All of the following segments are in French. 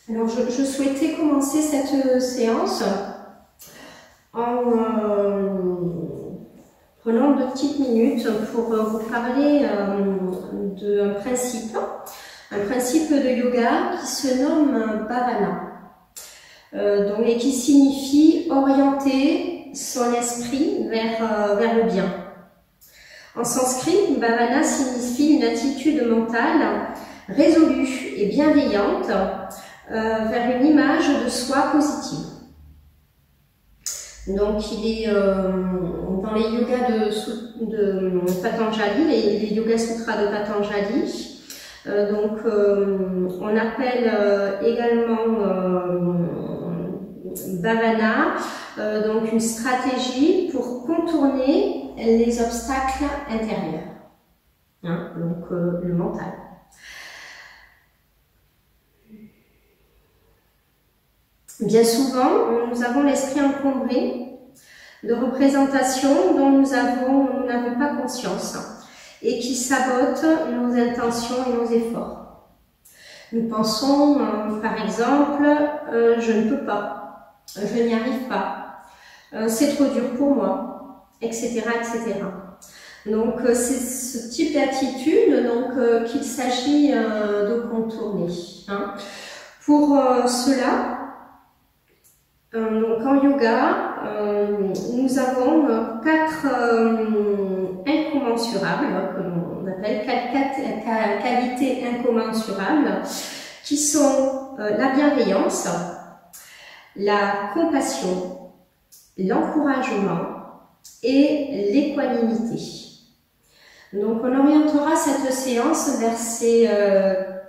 Alors, je souhaitais commencer cette séance en prenant 2 petites minutes pour vous parler d'un principe de yoga qui se nomme Bhavana, et qui signifie orienter son esprit vers le bien. En sanskrit, Bhavana signifie une attitude mentale résolue et bienveillante vers une image de soi positive. Donc il est dans les yogas de Patanjali, les Yoga Sutras de Patanjali, on appelle également Bhavana donc une stratégie pour contourner les obstacles intérieurs, le mental. Bien souvent, nous avons l'esprit encombré de représentations dont nous n'avons pas conscience et qui sabotent nos intentions et nos efforts. Nous pensons, par exemple, je ne peux pas, je n'y arrive pas, c'est trop dur pour moi, etc., etc. Donc, c'est ce type d'attitude qu'il s'agit de contourner. Pour cela, donc en yoga, nous avons 4 incommensurables, que l'on appelle 4 qualités incommensurables, qui sont la bienveillance, la compassion, l'encouragement et l'équanimité. Donc on orientera cette séance vers ces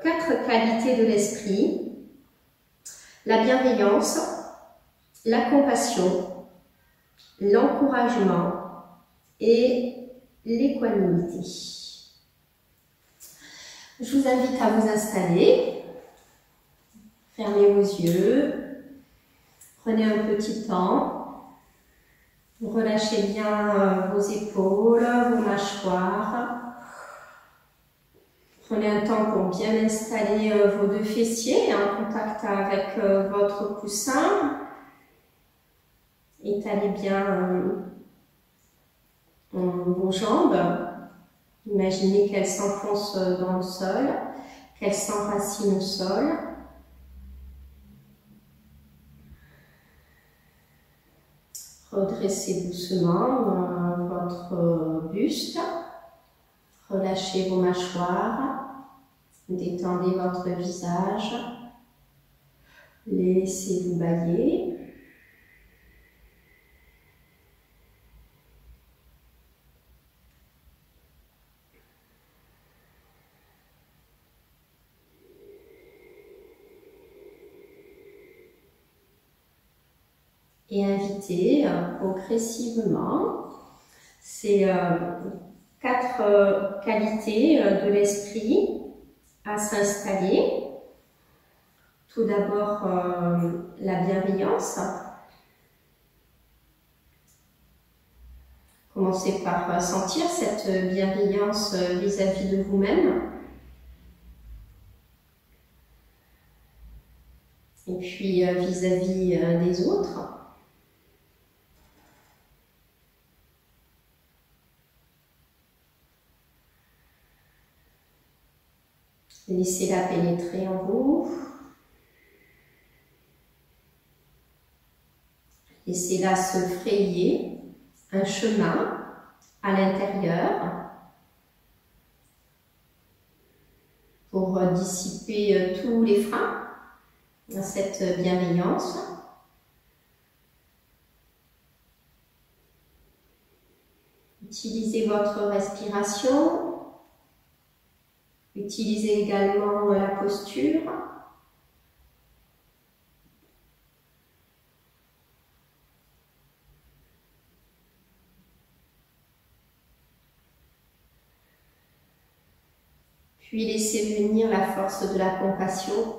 4 qualités de l'esprit: la bienveillance, la compassion, l'encouragement et l'équanimité. Je vous invite à vous installer, fermez vos yeux, prenez un petit temps, relâchez bien vos épaules, vos mâchoires. Prenez un temps pour bien installer vos 2 fessiers en contact avec votre coussin. Étalez bien vos jambes. Imaginez qu'elles s'enfoncent dans le sol, qu'elles s'enracinent au sol. Redressez doucement votre buste. Relâchez vos mâchoires. Détendez votre visage. Laissez-vous bailler. Et invitez progressivement ces 4 qualités de l'esprit à s'installer. Tout d'abord, la bienveillance. Commencez par sentir cette bienveillance vis-à-vis de vous-même. Et puis vis-à-vis des autres. Laissez-la pénétrer en vous. Laissez-la se frayer un chemin à l'intérieur pour dissiper tous les freins à cette bienveillance. Utilisez votre respiration. Utilisez également la posture. Puis laissez venir la force de la compassion.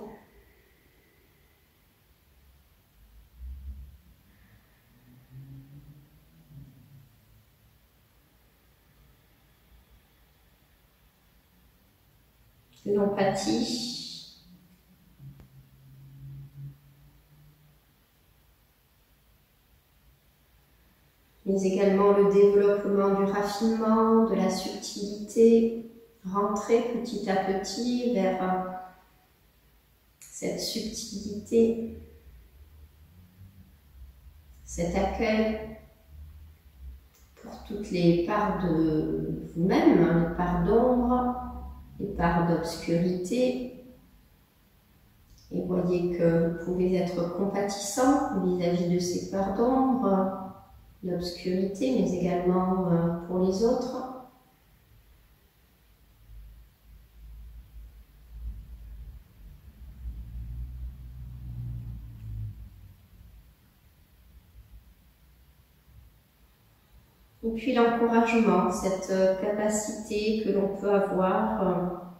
L'empathie. mais également le développement du raffinement, de la subtilité, rentrer petit à petit vers cette subtilité, cet accueil pour toutes les parts de vous-même, les parts d'ombre, les parts d'obscurité. Et voyez que vous pouvez être compatissant vis-à-vis de ces parts d'ombre, d'obscurité, mais également pour les autres. Et puis l'encouragement, cette capacité que l'on peut avoir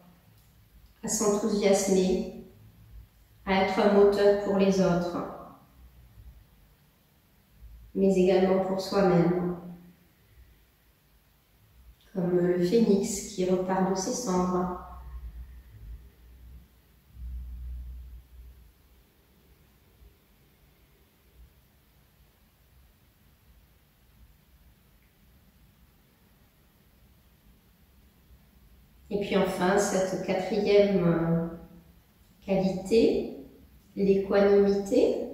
à s'enthousiasmer, à être un moteur pour les autres, mais également pour soi-même, comme le phénix qui repart de ses cendres. Et puis enfin, cette quatrième qualité, l'équanimité,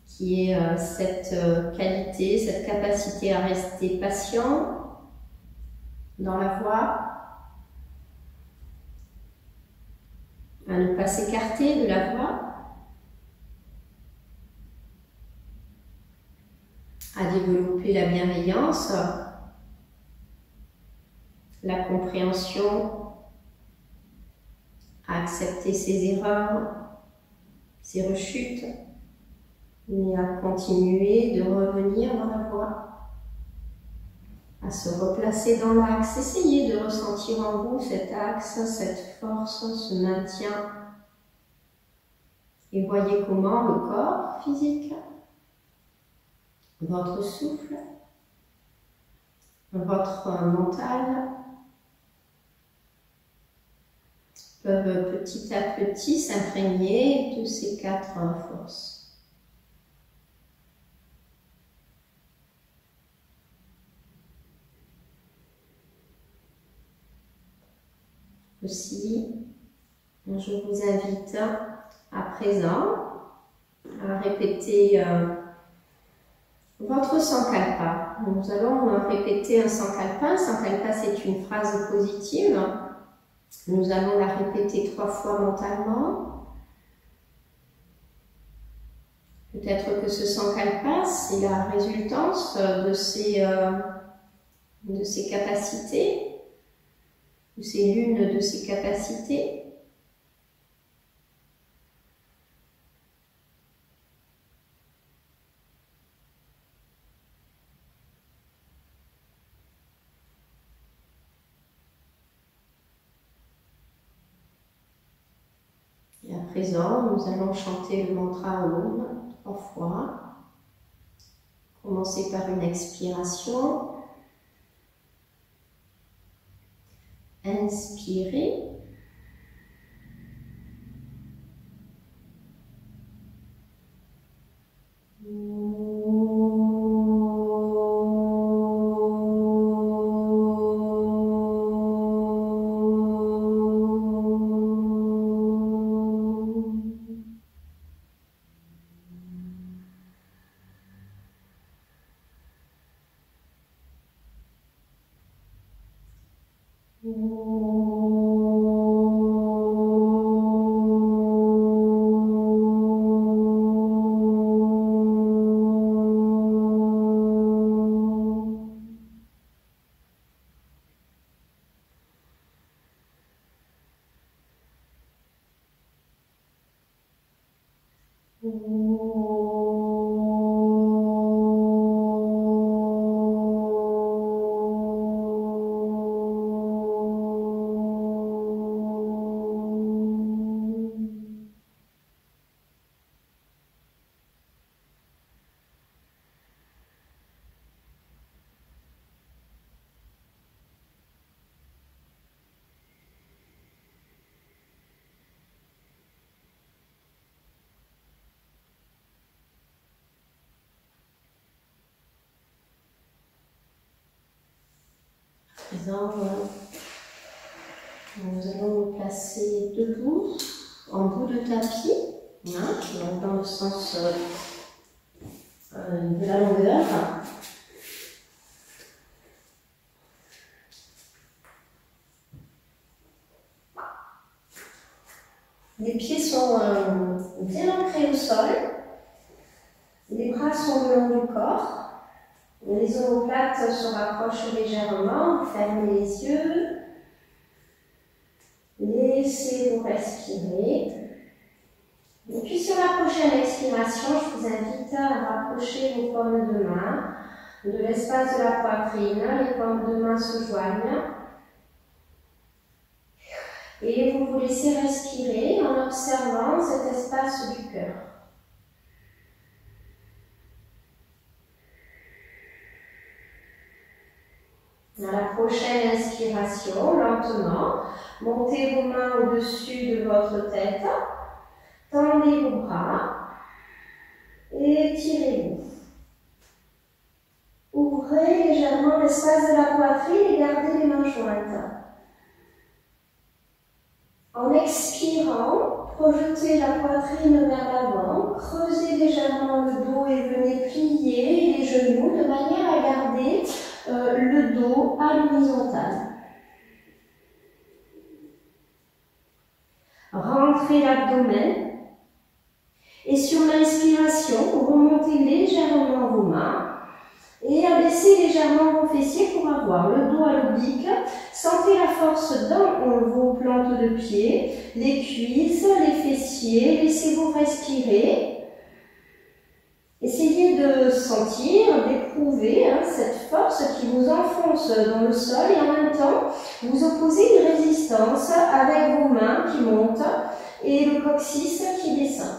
qui est cette qualité, cette capacité à rester patient dans la voie, à ne pas s'écarter de la voie, à développer la bienveillance, la compréhension, à accepter ses erreurs, ses rechutes, mais à continuer de revenir dans la voie, à se replacer dans l'axe. Essayez de ressentir en vous cet axe, cette force, ce maintien. Et voyez comment le corps physique, votre souffle, votre mental peuvent petit à petit s'imprégner de ces quatre forces. Aussi, je vous invite à présent à répéter votre sankalpa. Nous allons répéter un sankalpa. Un sankalpa, c'est une phrase positive. Nous allons la répéter 3 fois mentalement. Peut-être que ce sankalpa, c'est la résultance de ces capacités, ou c'est l'une de ces capacités. Et à présent, nous allons chanter le mantra Om 3 fois. Commencez par une expiration. Inspirez. présent, nous allons nous placer debout, en bout de tapis, hein, donc dans le sens de la longueur. Les pieds sont bien ancrés au sol, les bras sont le long du corps. Les omoplates se rapprochent légèrement, fermez les yeux, laissez-vous respirer. Et puis sur la prochaine expiration, je vous invite à rapprocher vos paumes de main de l'espace de la poitrine, les paumes de main se joignent. Et vous vous laissez respirer en observant cet espace du cœur. À la prochaine inspiration, lentement, montez vos mains au-dessus de votre tête, tendez vos bras et étirez-vous. Ouvrez légèrement l'espace de la poitrine et gardez les mains jointes. En expirant, projetez la poitrine vers l'avant, creusez légèrement le dos et venez plier les genoux de manière à garder le dos à l'horizontale. Rentrez l'abdomen et sur l'inspiration, vous remontez légèrement vos mains et abaissez légèrement vos fessiers pour avoir le dos à l'oblique. Sentez la force dans vos plantes de pied, les cuisses, les fessiers, laissez-vous respirer. Essayez de sentir, d'éprouver cette force qui vous enfonce dans le sol et en même temps, vous opposez une résistance avec vos mains qui montent et le coccyx qui descend.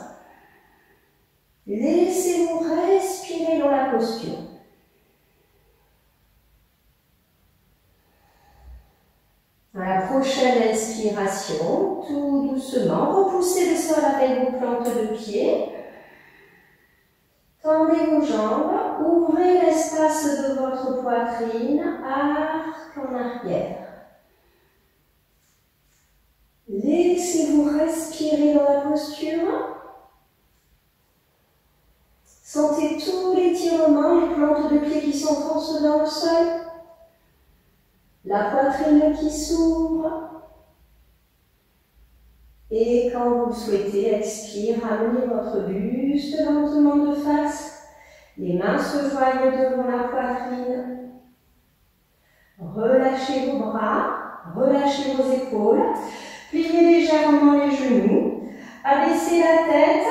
Laissez-vous respirer dans la posture. À la prochaine inspiration, tout doucement, repoussez le sol avec vos plantes de pied. Tendez vos jambes, ouvrez l'espace de votre poitrine, arc en arrière. Laissez-vous respirer dans la posture. Sentez tout l'étirement, les plantes de pied qui s'enfoncent dans le sol. La poitrine qui s'ouvre. Et quand vous le souhaitez, expire, ramenez votre buste lentement de face. Les mains se joignent devant la poitrine. Relâchez vos bras, relâchez vos épaules. Pliez légèrement les genoux. Abaissez la tête.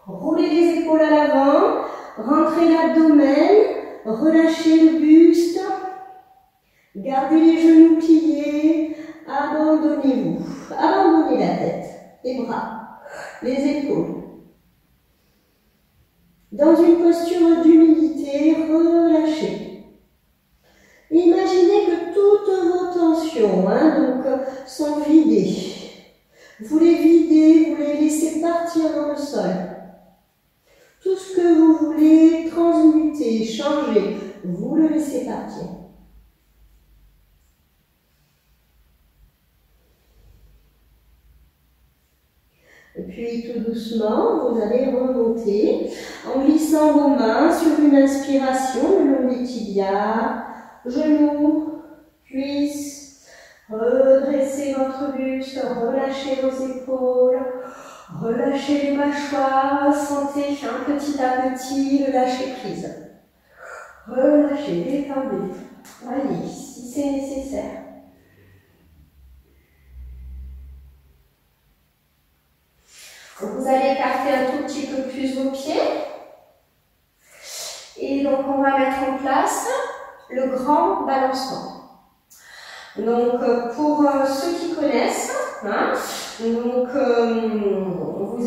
Roulez les épaules à l'avant. Rentrez l'abdomen. Relâchez le buste. Gardez les genoux pliés. Abandonnez-vous. Abandonnez la tête, les bras, les épaules. Dans une posture d'humilité, relâchez. Imaginez que toutes vos tensions sont vidées. Vous les videz, vous les laissez partir dans le sol. Tout ce que vous voulez transmuter, changer, vous le laissez partir. Et puis tout doucement, vous allez remonter en glissant vos mains sur une inspiration le long des tibias, genoux, cuisses. Redressez votre buste, relâchez vos épaules, relâchez les mâchoires, sentez petit à petit le lâcher prise. Relâchez, détendez. Allez, si c'est nécessaire. Vous allez écarter un tout petit peu plus vos pieds. Et donc, on va mettre en place le grand balancement. Donc, pour ceux qui connaissent, vous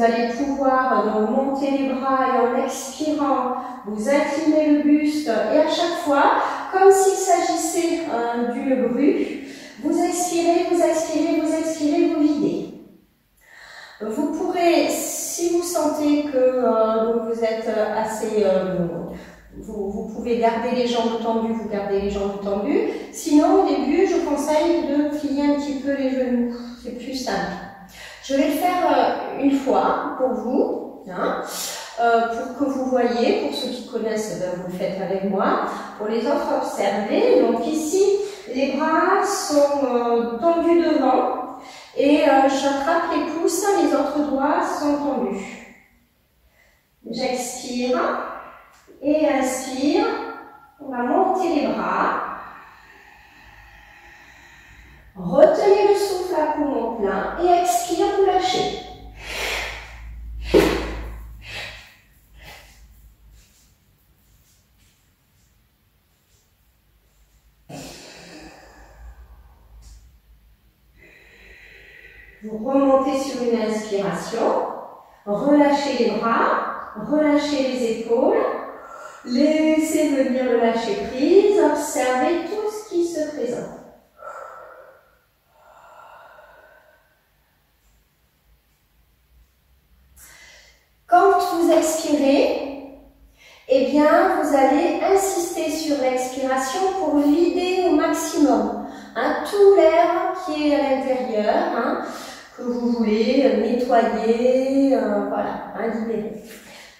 allez pouvoir monter les bras et en expirant, vous inclinez le buste et à chaque fois, comme s'il s'agissait d'une grue, vous expirez, vous expirez, vous expirez, vous videz. Vous pourrez, si vous sentez que vous êtes assez, vous pouvez garder les jambes tendues, vous gardez les jambes tendues. Sinon, au début, je conseille de plier un petit peu les genoux. C'est plus simple. Je vais le faire une fois pour vous, hein, pour que vous voyez. Pour ceux qui connaissent, ben, vous le faites avec moi. Pour les autres, observez. Donc ici, les bras sont tendus devant et j'attrape les pouces, les autres doigts sont tendus. J'expire et inspire. On va monter les bras. Retenez le souffle à poumon plein et expire, vous lâchez. Vous remontez sur une inspiration, relâchez les bras, relâchez les épaules, laissez venir le lâcher prise, observez tout ce qui se présente. Quand vous expirez, eh bien, vous allez insister sur l'expiration pour vider au maximum tout l'air qui est à l'intérieur, que vous voulez nettoyer, voilà, libérer.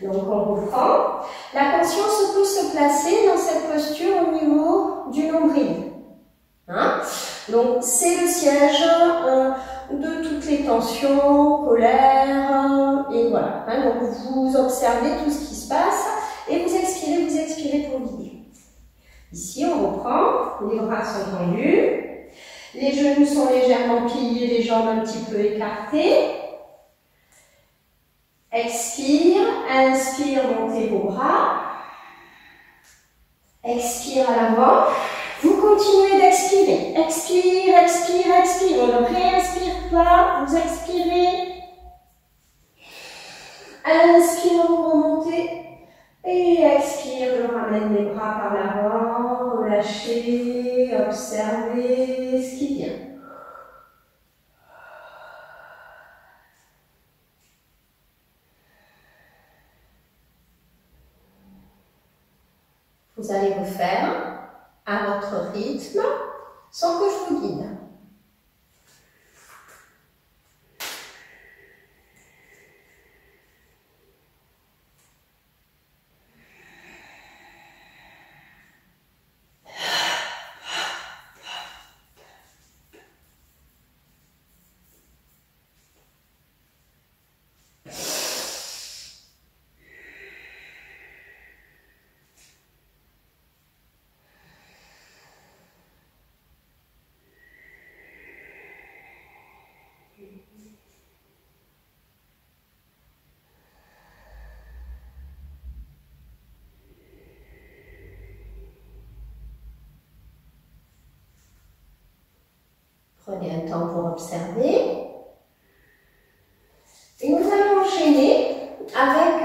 Donc on reprend. La conscience peut se placer dans cette posture au niveau du nombril. Donc c'est le siège de toutes les tensions, colère, et voilà. Donc vous observez tout ce qui se passe et vous expirez pour vider. Ici on reprend, les bras sont tendus, les genoux sont légèrement pliés, les jambes un petit peu écartées. Expire, inspire, montez vos bras. Expire à l'avant. Vous continuez d'expirer. Expire, expire, expire. On ne réinspire pas. Vous expirez. Inspire, vous remontez. Et expire, je ramène les bras par l'avant. Relâchez, observez ce qui vient. Vous allez refaire à votre rythme, sans que je vous guide. Prenez un temps pour observer. Et nous allons enchaîner avec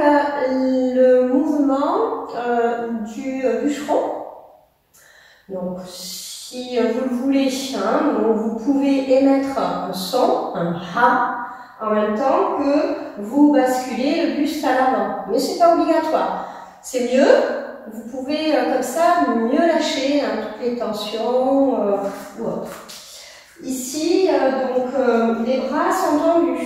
le mouvement du bûcheron. Donc, si vous le voulez, vous pouvez émettre un son, un ha, en même temps que vous basculez le buste à l'avant. Mais ce n'est pas obligatoire. C'est mieux. Vous pouvez comme ça mieux lâcher toutes les tensions ou autres. Ici, les bras sont tendus.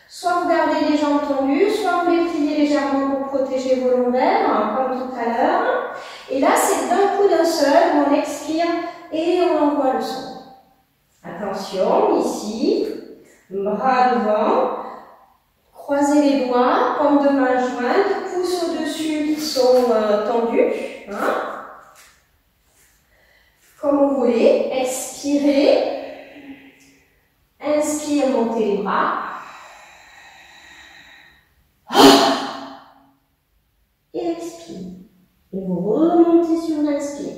Soit vous gardez les jambes tendues, soit vous les pliez légèrement pour protéger vos lombaires, comme tout à l'heure. Et là, c'est d'un coup d'un seul, on expire et on envoie le son. Attention, ici, bras devant, croisez les doigts, paume de main jointe, pouces au-dessus qui sont tendus. Comme vous voulez, expirez, inspire, montez les bras, et expire. Et vous remontez sur l'inspire.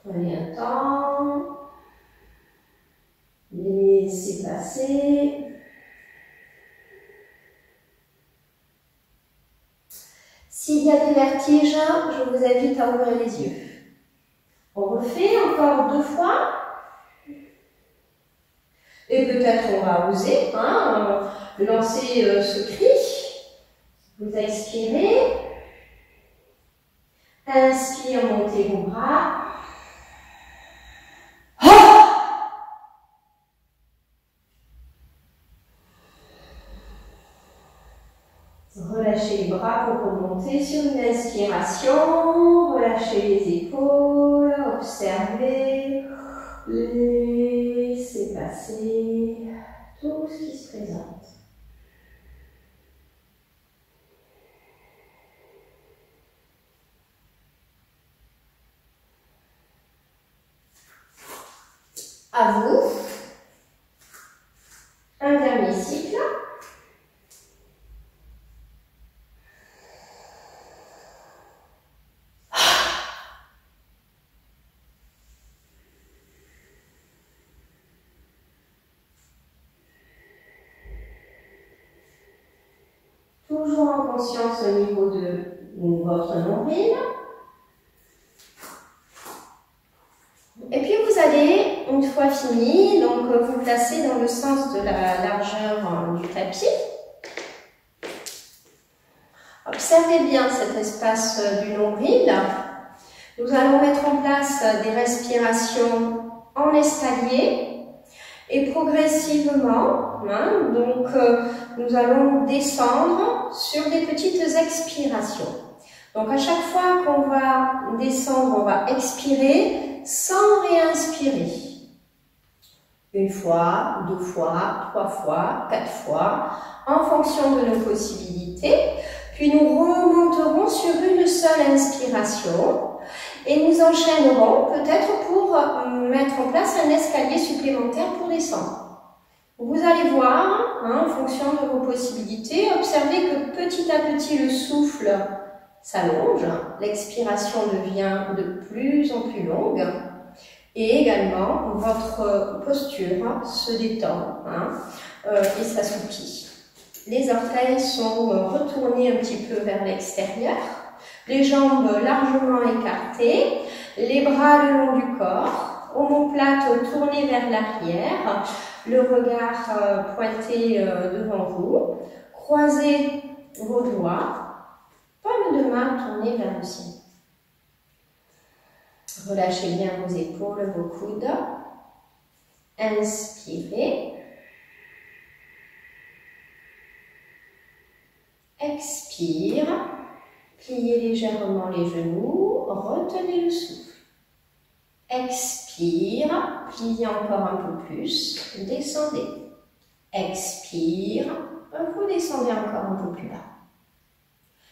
Prenez un temps, laissez passer. S'il y a des vertiges, je vous invite à ouvrir les yeux. On refait encore 2 fois. Et peut-être on va oser lancer ce cri. Vous expirez. Inspire, montez vos bras. Relâchez les bras pour remonter sur une inspiration. Relâchez les épaules. Observez. Laissez passer tout ce qui se présente. À vous. Un dernier cycle. Toujours en conscience au niveau de votre nombril. Et puis vous allez, une fois fini, donc vous placez dans le sens de la largeur du tapis. Observez bien cet espace du nombril. Nous allons mettre en place des respirations en escalier. Et progressivement, nous allons descendre sur des petites expirations. Donc à chaque fois qu'on va descendre, on va expirer sans réinspirer. Une fois, 2 fois, 3 fois, 4 fois, en fonction de nos possibilités. Puis nous remonterons sur une seule inspiration. Et nous enchaînerons peut-être pour mettre en place un escalier supplémentaire pour descendre. Vous allez voir, en fonction de vos possibilités, observez que petit à petit le souffle s'allonge, l'expiration devient de plus en plus longue et également votre posture se détend et s'assouplit. Les orteils sont retournés un petit peu vers l'extérieur. Les jambes largement écartées, les bras le long du corps, omoplate tournée vers l'arrière, le regard pointé devant vous, croisez vos doigts, paume de main tournée vers le ciel. Relâchez bien vos épaules, vos coudes. Inspirez. Expire. Pliez légèrement les genoux, retenez le souffle. Expire, pliez encore un peu plus, descendez. Expire, vous descendez encore un peu plus bas.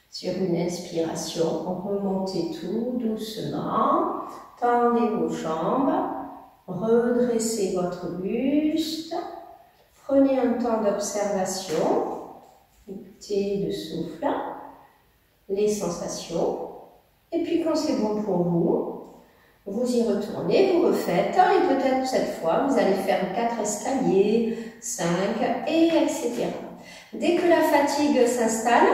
Sur une inspiration, remontez tout doucement, tendez vos jambes, redressez votre buste, prenez un temps d'observation, écoutez le souffle, les sensations, et puis quand c'est bon pour vous, vous y retournez, vous refaites, et peut-être cette fois, vous allez faire 4 escaliers, 5, et etc. Dès que la fatigue s'installe,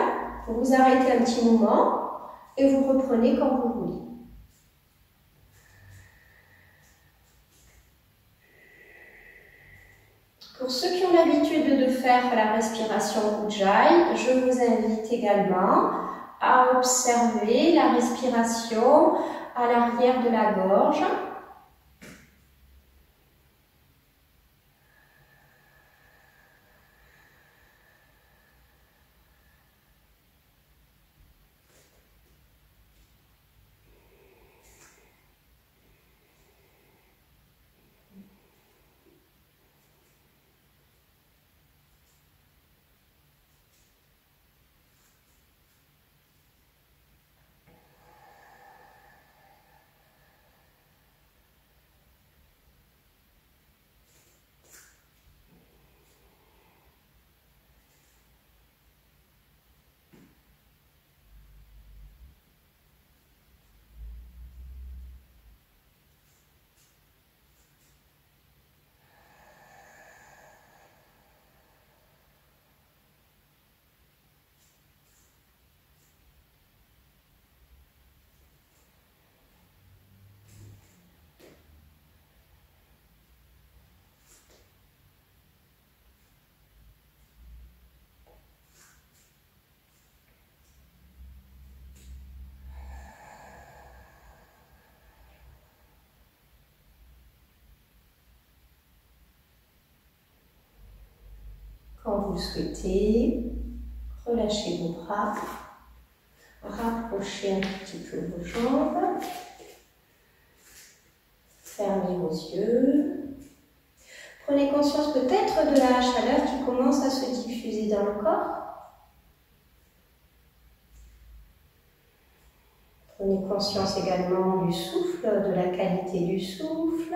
vous arrêtez un petit moment, et vous reprenez quand vous voulez. Pour ceux qui ont l'habitude de faire la respiration Ujjayi, je vous invite également à observer la respiration à l'arrière de la gorge. Quand vous le souhaitez, relâchez vos bras, rapprochez un petit peu vos jambes, fermez vos yeux. Prenez conscience peut-être de la chaleur qui commence à se diffuser dans le corps. Prenez conscience également du souffle, de la qualité du souffle.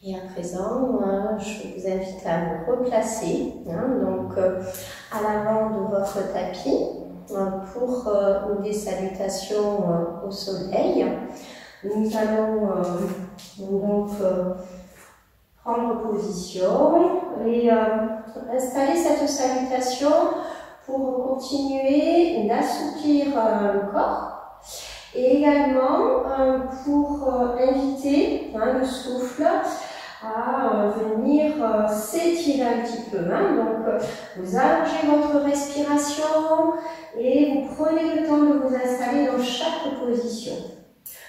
Et à présent, je vous invite à vous replacer à l'avant de votre tapis pour des salutations au soleil. Nous allons prendre position et installer cette salutation pour continuer d'assouplir le corps. Et également pour inviter le souffle à venir s'étirer un petit peu. Donc vous allongez votre respiration et vous prenez le temps de vous installer dans chaque position.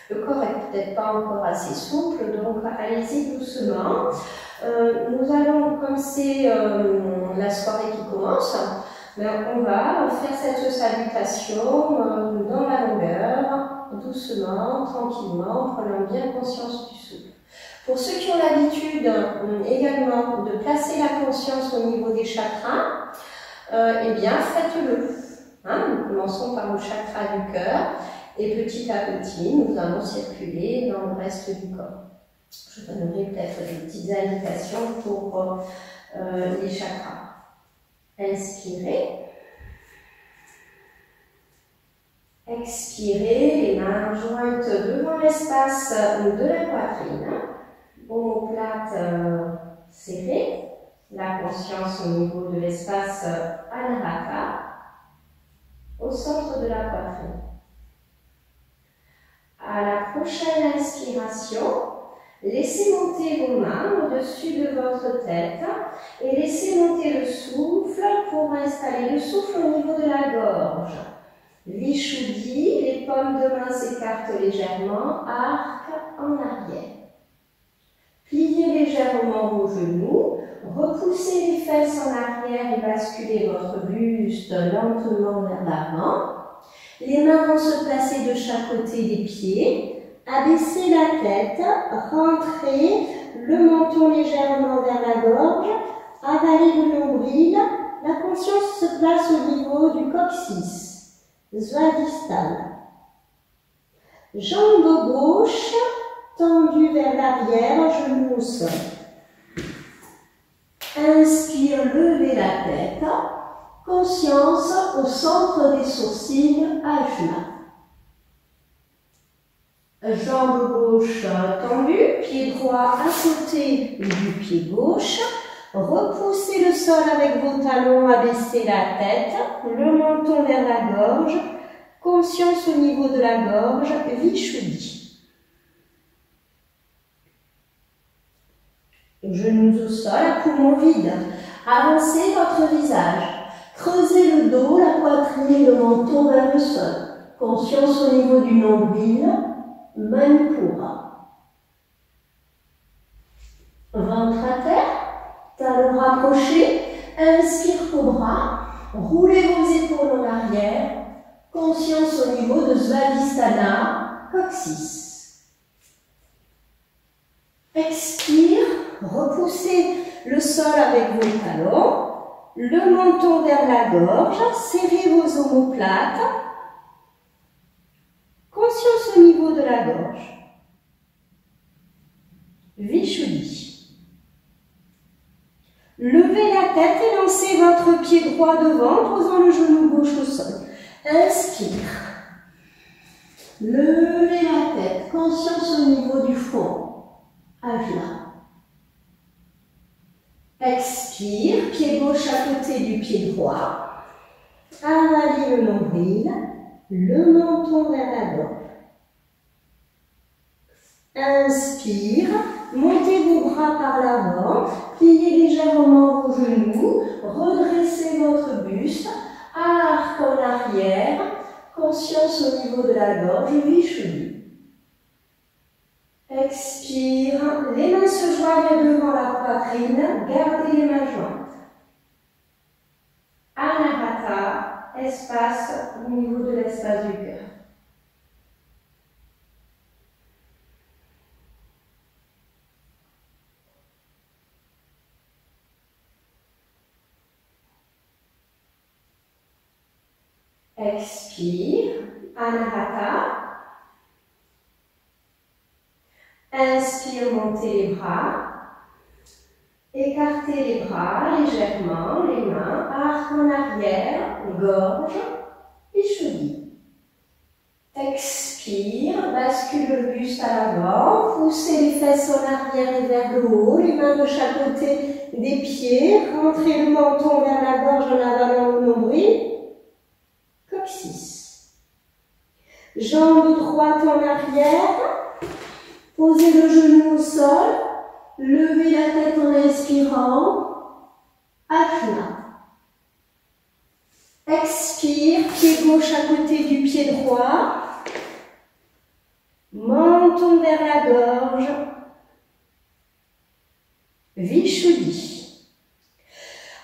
Le corps est peut-être pas encore assez souple, donc allez-y doucement. Nous allons, comme c'est la soirée qui commence, on va faire cette salutation dans la longueur, doucement, tranquillement, en prenant bien conscience du souffle. Pour ceux qui ont l'habitude également de placer la conscience au niveau des chakras, eh bien faites-le. Nous commençons par le chakra du cœur et petit à petit, nous allons circuler dans le reste du corps. Je donnerai peut-être des petites indications pour les chakras. Inspirez. Expirez, les mains jointes devant l'espace de la poitrine. Omoplate serrée. La conscience au niveau de l'espace Anahata, au centre de la poitrine. À la prochaine inspiration, laissez monter vos mains au-dessus de votre tête et laissez monter le souffle pour installer le souffle au niveau de la gorge. Vishuddhi, les paumes de main s'écartent légèrement, arc en arrière. Pliez légèrement vos genoux, repoussez les fesses en arrière et basculez votre buste lentement vers l'avant. Les mains vont se placer de chaque côté des pieds. Abaissez la tête, rentrez le menton légèrement vers la gorge, avalez le nombril. La conscience se place au niveau du coccyx, Svadhisthana. Jambe gauche tendue vers l'arrière, genou au sol. Inspire, levez la tête. Conscience au centre des sourcils, Ajna. Jambe gauche tendue, pied droit à côté du pied gauche. Repoussez le sol avec vos talons, abaissez la tête, le menton vers la gorge. Conscience au niveau de la gorge, Vishuddhi. Genoux au sol, poumon vide. Avancez votre visage. Creusez le dos, la poitrine et le menton vers le sol. Conscience au niveau du nombril, Manipura. Ventre à terre, talons rapprochés. Inspire cobra. Roulez vos épaules en arrière. Conscience au niveau de Svadhisthana, coccyx. Expire, repoussez le sol avec vos talons. Le menton vers la gorge, serrez vos omoplates. Conscience au niveau de la gorge. Vishuddhi. Levez la tête et lancez votre pied droit devant, posant le genou gauche au sol. Inspire. Levez la tête, conscience au niveau du front. Ajna. Expire, pied gauche à côté du pied droit. Avalez le nombril, le menton vers la gorge. Inspire, montez vos bras par l'avant, pliez légèrement vos genoux, redressez votre buste, arc en arrière, conscience au niveau de la gorge, Vishuddhi. Expire, les mains se joignent devant la poitrine, gardez les mains jointes. Anahata, espace au niveau de l'espace du cœur. Expire, Anahata. Inspire, montez les bras. Écartez les bras légèrement, les mains, arc en arrière, gorge, Vishuddhi. Expire, bascule le buste à l'avant, poussez les fesses en arrière et vers le haut, les mains de chaque côté des pieds, rentrez le menton vers la gorge en avalant le nombril, coccyx. Jambe droite en arrière, posez le genou au sol, levez la tête en inspirant, Ajna. Expire, pied gauche à côté du pied droit, menton vers la gorge, Vishuddhi.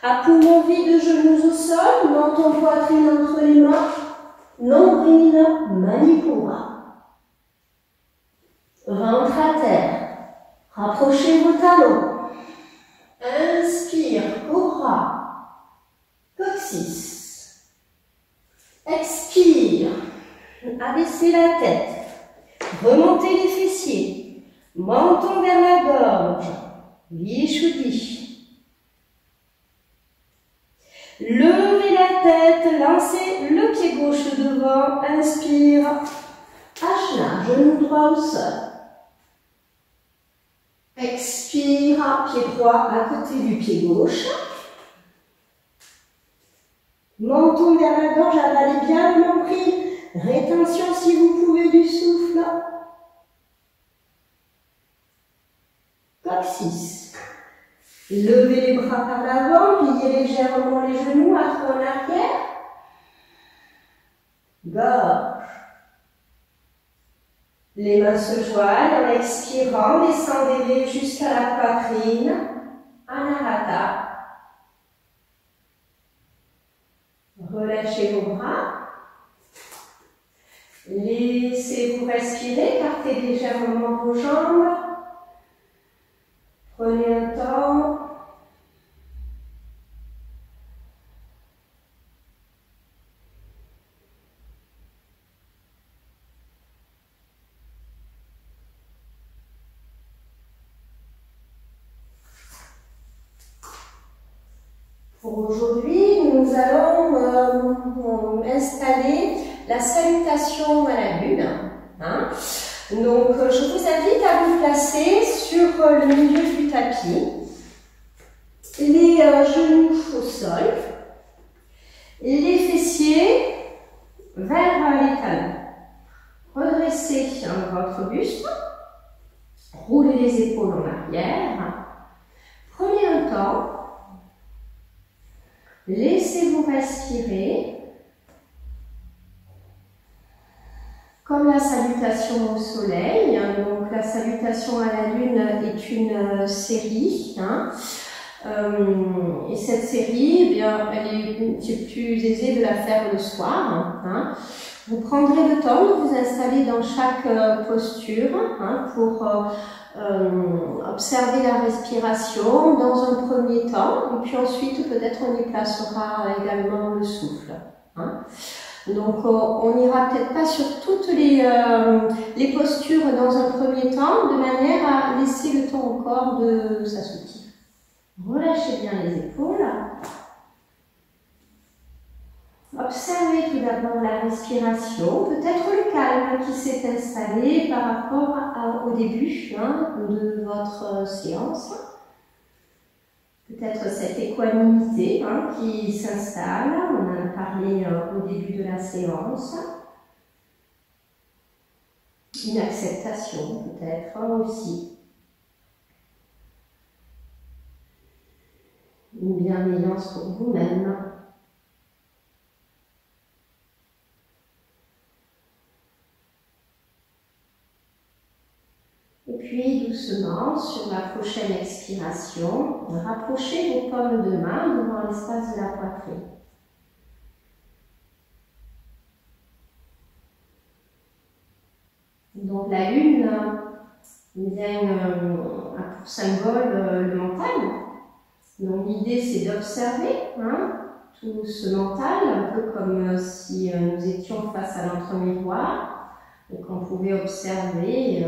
À poumon vide, genoux au sol, menton poitrine entre les mains, nombril, Manipura. Ventre à terre, rapprochez vos talons. Inspire, cobra, coccyx. Expire, abaissez la tête, remontez les fessiers, menton vers la gorge, Vishuddhi. Levez la tête, lancez le pied gauche devant, inspire, Ajna, genou droit au sol. Expire, pied droit à côté du pied gauche. Menton vers la gorge, avalez bien le nombril. Rétention si vous pouvez du souffle. Coccyx. Levez les bras par l'avant, pliez légèrement les genoux, arc en arrière. Gorge. Les mains se joignent en expirant, descendez-les jusqu'à la poitrine. Anahata. Relâchez vos bras. Laissez-vous respirer, écartez légèrement vos jambes. Prenez un temps. Pour aujourd'hui, nous allons installer la salutation à la lune. Hein. Donc, je vous invite à vous placer sur le milieu du tapis, les genoux au sol, les fessiers vers les talons. Redressez votre buste, roulez les épaules en arrière, prenez un temps. Laissez-vous respirer. Comme la salutation au soleil, donc la salutation à la lune est une série. Et cette série, eh bien, c'est plus aisé de la faire le soir. Vous prendrez le temps de vous installer dans chaque posture pour observer la respiration dans un premier temps, et puis ensuite peut-être on y placera également le souffle. Donc on n'ira peut-être pas sur toutes les postures dans un premier temps, de manière à laisser le temps au corps de s'assouplir. Relâchez bien les épaules. Observez tout d'abord la respiration, peut-être le calme qui s'est installé par rapport au début de votre séance. Peut-être cette équanimité qui s'installe, on en a parlé au début de la séance. Une acceptation peut-être aussi. Une bienveillance pour vous-même. doucement sur la prochaine expiration. Rapprochez vos paumes de main devant l'espace de la poitrine. Donc la lune a pour symbole le mental. Donc l'idée c'est d'observer tout ce mental, un peu comme si nous étions face à notre miroir, et qu'on pouvait observer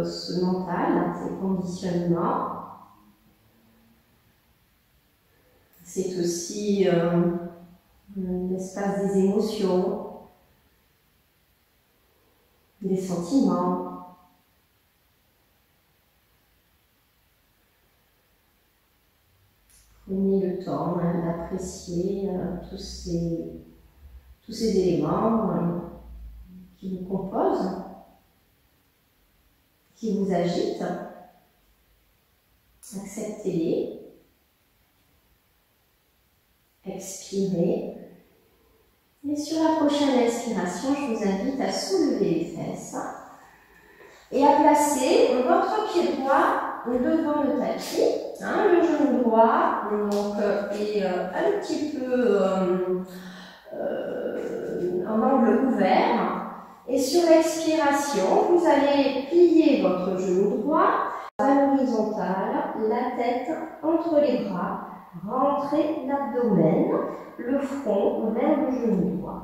ce mental, ces conditionnements. C'est aussi l'espace des émotions, des sentiments. Prenez le temps d'apprécier tous ces éléments qui vous composent, qui vous agitent. Acceptez-les. Expirez. Et sur la prochaine expiration, je vous invite à soulever les fesses et à placer votre pied droit devant le tapis, le genou droit est un petit peu en angle ouvert. Et sur l'expiration, vous allez plier votre genou droit à l'horizontale, la tête entre les bras, rentrez l'abdomen, le front vers le genou droit.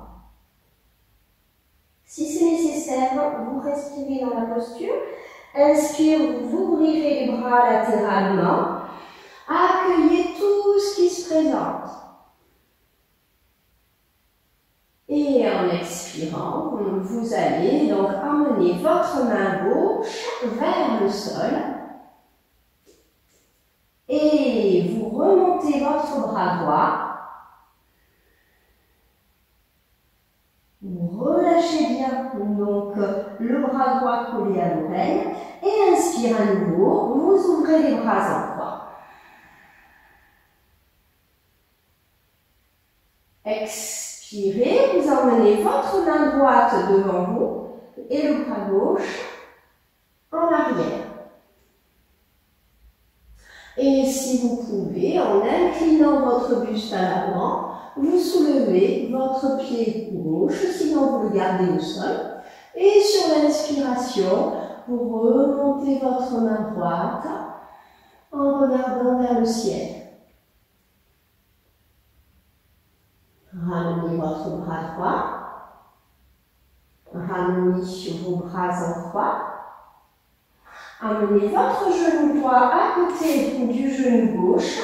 Si c'est nécessaire, vous respirez dans la posture. Inspire, vous ouvrirez les bras latéralement. Accueillez tout ce qui se présente. Et en expirant, vous allez donc emmener votre main gauche vers le sol. Et vous remontez votre bras droit. Vous relâchez bien donc le bras droit collé à l'oreille. Et inspire à nouveau, vous ouvrez les bras en croix. Expirez, vous emmenez votre main droite devant vous et le bras gauche en arrière. Et si vous pouvez, en inclinant votre buste à l'avant, vous soulevez votre pied gauche, sinon vous le gardez au sol. Et sur l'inspiration, vous remontez votre main droite en regardant vers le ciel. Ramenez votre bras droit. Ramenez sur vos bras en croix. Amenez votre genou droit à côté du genou gauche.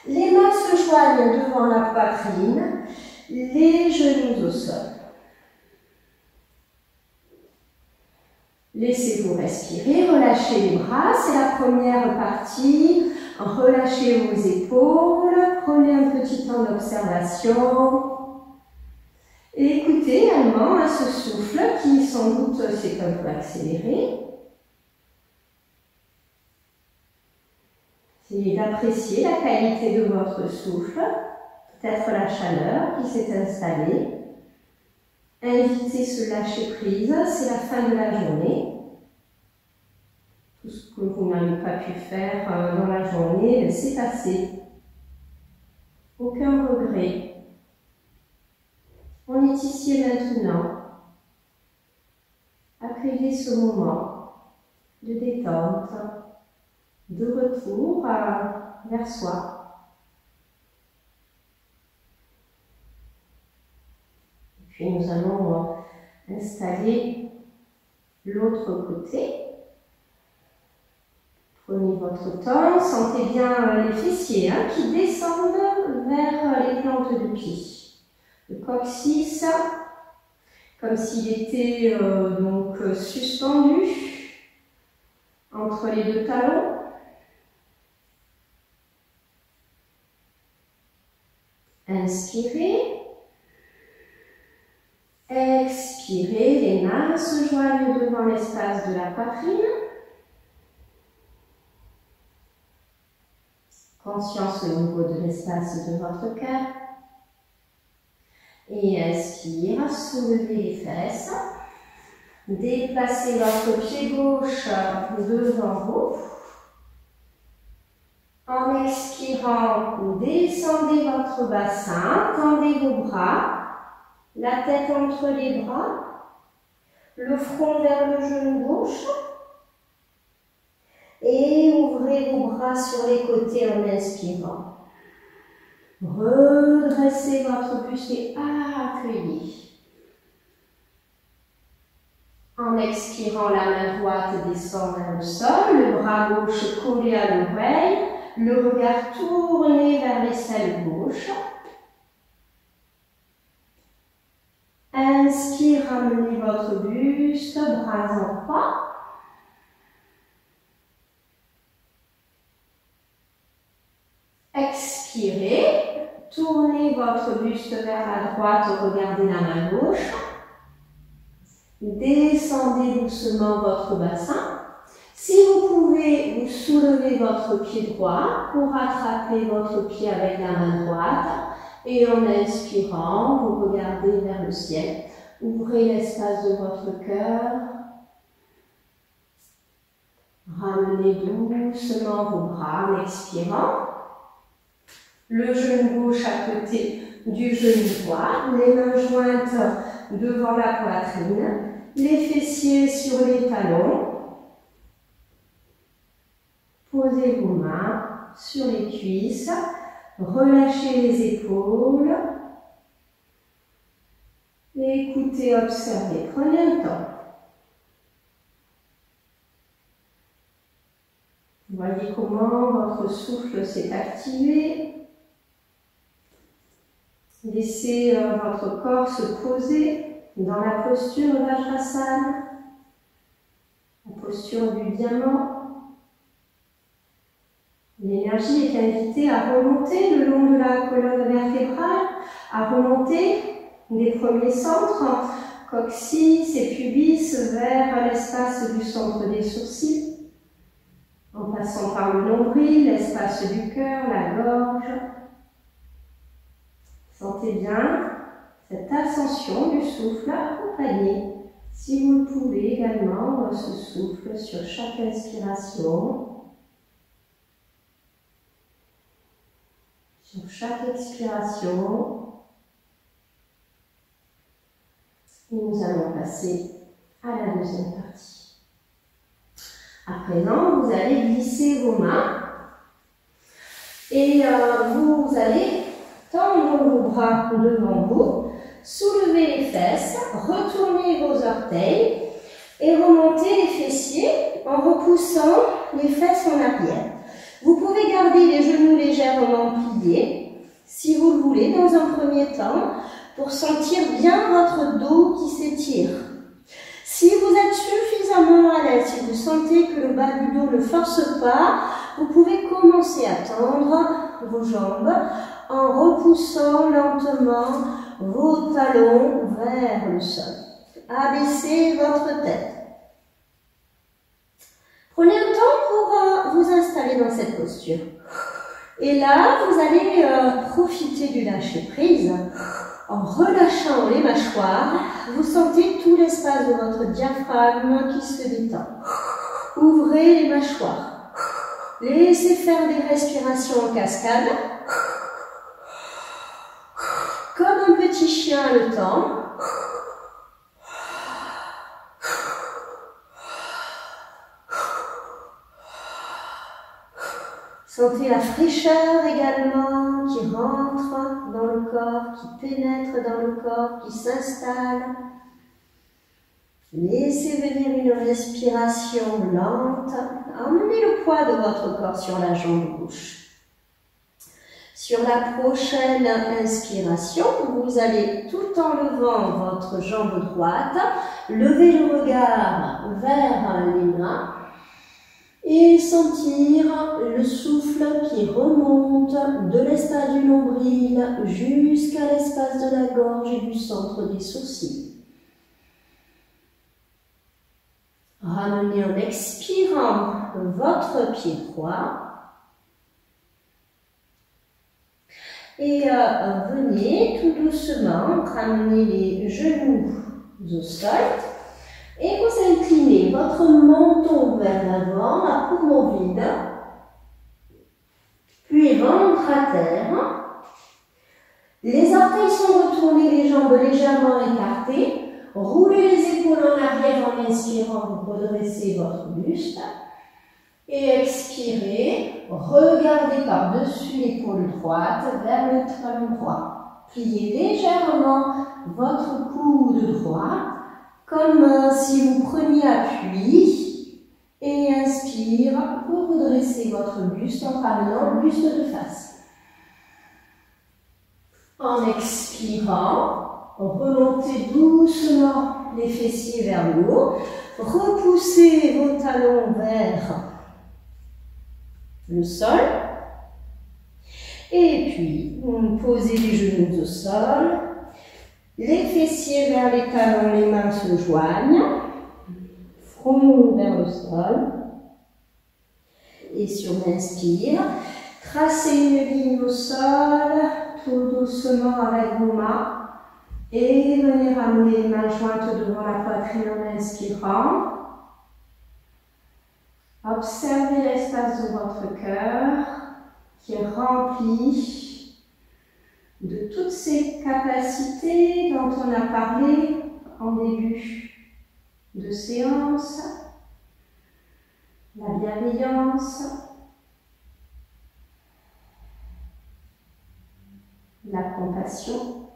Les mains se joignent devant la poitrine, les genoux au sol. Laissez-vous respirer, relâchez les bras, c'est la première partie. Relâchez vos épaules, prenez un petit temps d'observation. Et écoutez également ce souffle qui sans doute s'est un peu accéléré. Essayez d'apprécier la qualité de votre souffle, peut-être la chaleur qui s'est installée. Invitez ce lâcher prise, c'est la fin de la journée. Tout ce que vous n'avez pas pu faire dans la journée, c'est passé. Aucun regret. On est ici et maintenant. Accueillez ce moment de détente, de retour vers soi. Et puis nous allons installer l'autre côté. Prenez votre temps, sentez bien les fessiers qui descendent vers les plantes de pied. Le coccyx, comme s'il était suspendu entre les deux talons. Inspirez. Expirez, les mains se joignent devant l'espace de la poitrine. Conscience au niveau de l'espace de votre cœur. Et inspire, soulevez les fesses. Déplacez votre pied gauche devant vous. En expirant, descendez votre bassin, tendez vos bras, la tête entre les bras, le front vers le genou gauche et ouvrez vos bras sur les côtés en inspirant. Redressez votre buste et accueillez. En expirant, la main droite descend vers le sol, le bras gauche collé à l'oreille, le regard tourné vers l'aisselle gauche. Inspire, ramenez votre buste, bras en croix. Expirez, tournez votre buste vers la droite, regardez la main gauche. Descendez doucement votre bassin. Si vous pouvez, vous soulevez votre pied droit pour attraper votre pied avec la main droite. Et en inspirant, vous regardez vers le ciel. Ouvrez l'espace de votre cœur. Ramenez doucement vos bras en expirant. Le genou gauche à côté du genou droit. Les mains jointes devant la poitrine. Les fessiers sur les talons. Posez vos mains sur les cuisses. Relâchez les épaules. Et écoutez, observez. Prenez un temps. Voyez comment votre souffle s'est activé. Laissez votre corps se poser dans la posture Vajrasana, la posture du diamant. L'énergie est invitée à remonter le long de la colonne vertébrale, à remonter des premiers centres, coccyx et pubis, vers l'espace du centre des sourcils, en passant par le nombril, l'espace du cœur, la gorge. Sentez bien cette ascension du souffle accompagnée, si vous le pouvez également, ce souffle sur chaque inspiration. Sur chaque expiration, et nous allons passer à la deuxième partie. À présent, vous allez glisser vos mains et vous allez tendre vos bras devant vous, soulever les fesses, retourner vos orteils et remonter les fessiers en repoussant les fesses en arrière. Vous pouvez garder les genoux légèrement pliés, si vous le voulez, dans un premier temps, pour sentir bien votre dos qui s'étire. Si vous êtes suffisamment à l'aise, si vous sentez que le bas du dos ne force pas, vous pouvez commencer à tendre vos jambes en repoussant lentement vos talons vers le sol. Abaissez votre tête. Prenez un temps pour vous installer dans cette posture. Et là, vous allez profiter du lâcher-prise. En relâchant les mâchoires, vous sentez tout l'espace de votre diaphragme qui se détend. Ouvrez les mâchoires. Laissez faire des respirations en cascade. Comme un petit chien à le temps. Sentez la fraîcheur également qui rentre dans le corps, qui pénètre dans le corps, qui s'installe. Laissez venir une respiration lente. Emmenez le poids de votre corps sur la jambe gauche. Sur la prochaine inspiration, vous allez, tout en levant votre jambe droite, lever le regard vers les mains. Et sentir le souffle qui remonte de l'espace du nombril jusqu'à l'espace de la gorge et du centre des sourcils. Ramenez en expirant votre pied droit. Et venez tout doucement ramener les genoux au sol. Et vous inclinez votre menton vers l'avant, à poumon vide. Puis ventre à terre. Les orteils sont retournés, les jambes légèrement écartées. Roulez les épaules en arrière en inspirant, vous redressez votre buste. Et expirez, regardez par-dessus l'épaule droite vers le talon droit. Pliez légèrement votre coude droit, comme si vous preniez appui. Et inspire, vous redressez votre buste en ramenant le buste de face. En expirant, remontez doucement les fessiers vers le haut. Repoussez vos talons vers le sol. Et puis, vous posez les genoux au sol. Les fessiers vers les talons, les mains se joignent. Front vers le sol. Et sur l'inspire, tracez une ligne au sol, tout doucement avec vos mains. Et venez ramener les mains jointes devant la poitrine en inspirant. Observez l'espace de votre cœur qui est rempli de toutes ces capacités dont on a parlé en début de séance. La bienveillance, la compassion,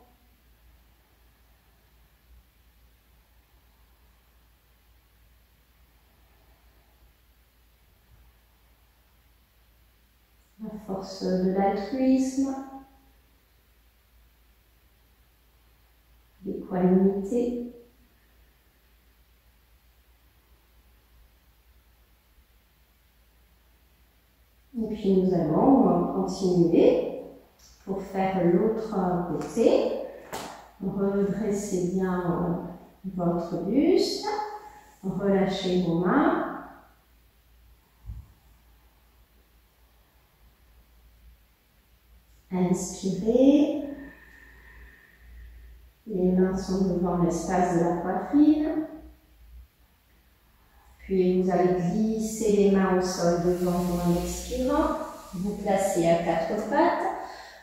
la force de l'altruisme, l'équanimité. Et puis nous allons continuer pour faire l'autre côté. Redressez bien votre buste, relâchez vos mains. Inspirez. Les mains sont devant l'espace de la poitrine. Puis vous allez glisser les mains au sol devant vous en expirant. Vous placez à quatre pattes.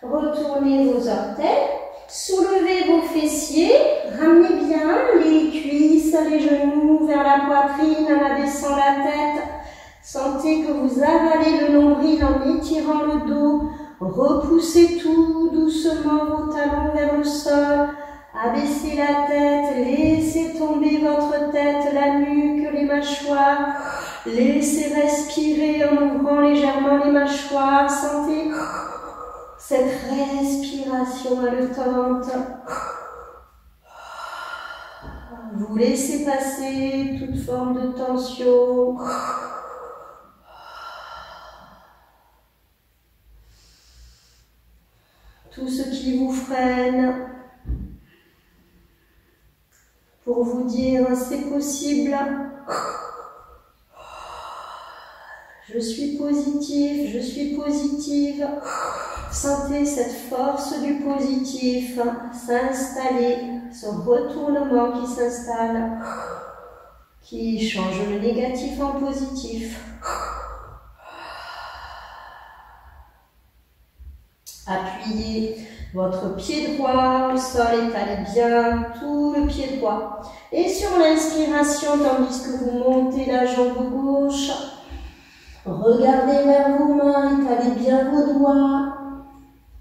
Retournez vos orteils. Soulevez vos fessiers. Ramenez bien les cuisses, les genoux vers la poitrine en abaissant la tête. Sentez que vous avalez le nombril en étirant le dos. Repoussez tout doucement vos talons vers le sol. Abaissez la tête, laissez tomber votre tête, la nuque, les mâchoires. Laissez respirer en ouvrant légèrement les mâchoires. Sentez cette respiration haletante. Vous laissez passer toute forme de tension. Tout ce qui vous freine. Pour vous dire, c'est possible. Je suis positif, je suis positive. Sentez cette force du positif s'installer, ce retournement qui s'installe, qui change le négatif en positif. Appuyez votre pied droit au sol, étalez bien tout le pied droit. Et sur l'inspiration, tandis que vous montez la jambe gauche, regardez vers vos mains, étalez bien vos doigts.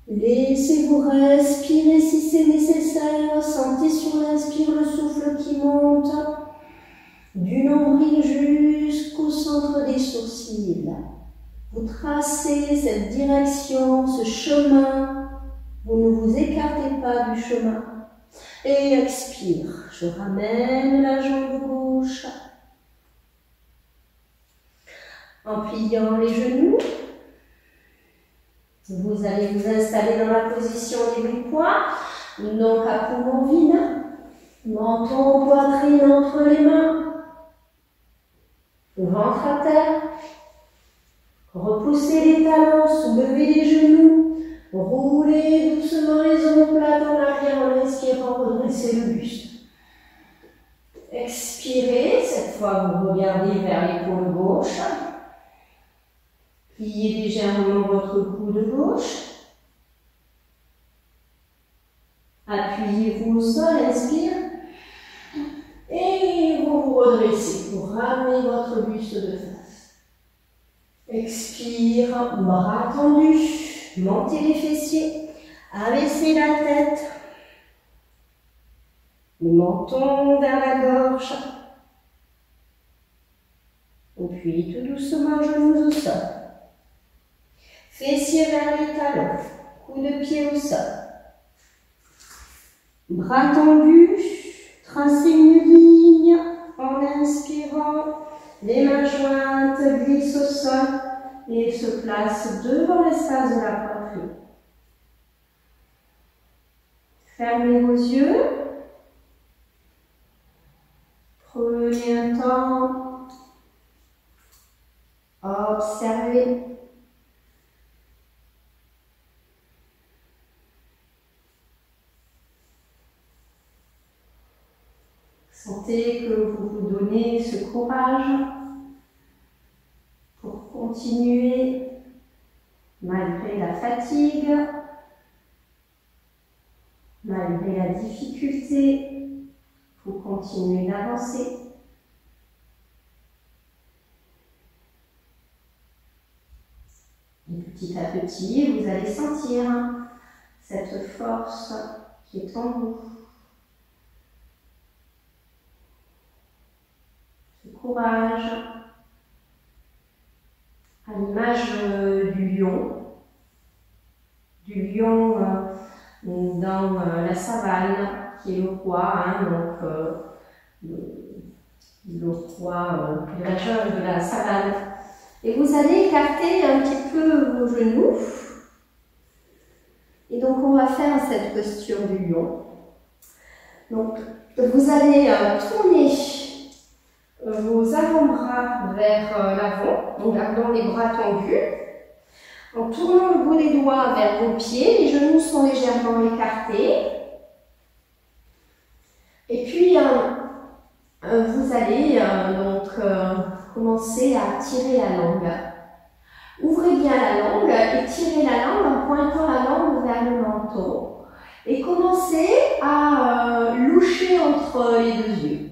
Laissez-vous respirer si c'est nécessaire. Sentez sur l'inspire le souffle qui monte du nombril jusqu'au centre des sourcils. Vous tracez cette direction, ce chemin. Vous ne vous écartez pas du chemin. Et expire. Je ramène la jambe gauche. En pliant les genoux, vous allez vous installer dans la position des demi-poids. Donc à poumon vide. Menton, poitrine entre les mains. Ventre à terre. Repoussez les talons, soulevez les genoux. Roulez doucement les omoplates en arrière en inspirant, redressez le buste. Expirez, fois, vous regardez vers l'épaule gauche. Pliez légèrement votre coude gauche. Appuyez-vous au sol, inspire. Et vous vous redressez pour ramener votre buste de face. Expire, bras tendus. Montez les fessiers. Abaissez la tête. Le menton vers la gorge. Et puis tout doucement, genoux au sol. Fessiers vers les talons. Coups de pied au sol. Bras tendus. Tracez une ligne en inspirant. Les mains jointes glissent au sol et se placent devant l'espace de la poitrine. Fermez vos yeux. Prenez un temps. Observez. Sentez que vous vous donnez ce courage pour continuer malgré la fatigue, malgré la difficulté, pour continuer d'avancer. Et petit à petit, vous allez sentir cette force qui est en vous. Courage, à l'image du lion dans la savane, qui est le roi, le roi de la jungle, de la savane. Et vous allez écarter un petit peu vos genoux. Et donc on va faire cette posture du lion. Donc vous allez tourner vos avant-bras vers l'avant, en gardant les bras tendus, en tournant le bout des doigts vers vos pieds, les genoux sont légèrement écartés. Et puis, vous allez commencer à tirer la langue. Ouvrez bien la langue et tirez la langue en pointant la langue vers le menton. Et commencez à loucher entre les deux yeux.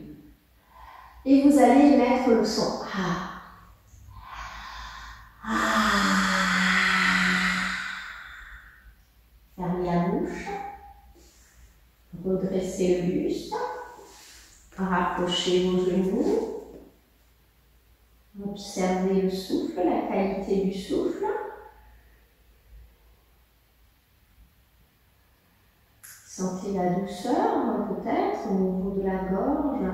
Et vous allez mettre le son A. Fermez la bouche. Redressez le buste. Rapprochez vos genoux. Observez le souffle, la qualité du souffle. Sentez la douceur, peut-être, au niveau de la gorge.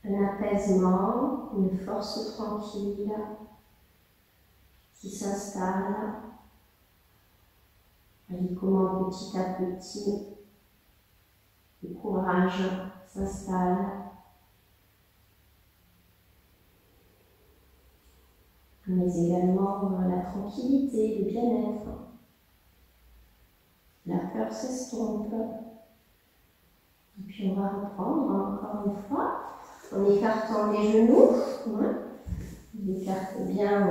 Un apaisement, une force tranquille qui s'installe. Voyez comment petit à petit le courage s'installe. Mais également la tranquillité, le bien-être. La peur s'estompe. Et puis on va reprendre encore une fois. En écartant les genoux, vous écartez bien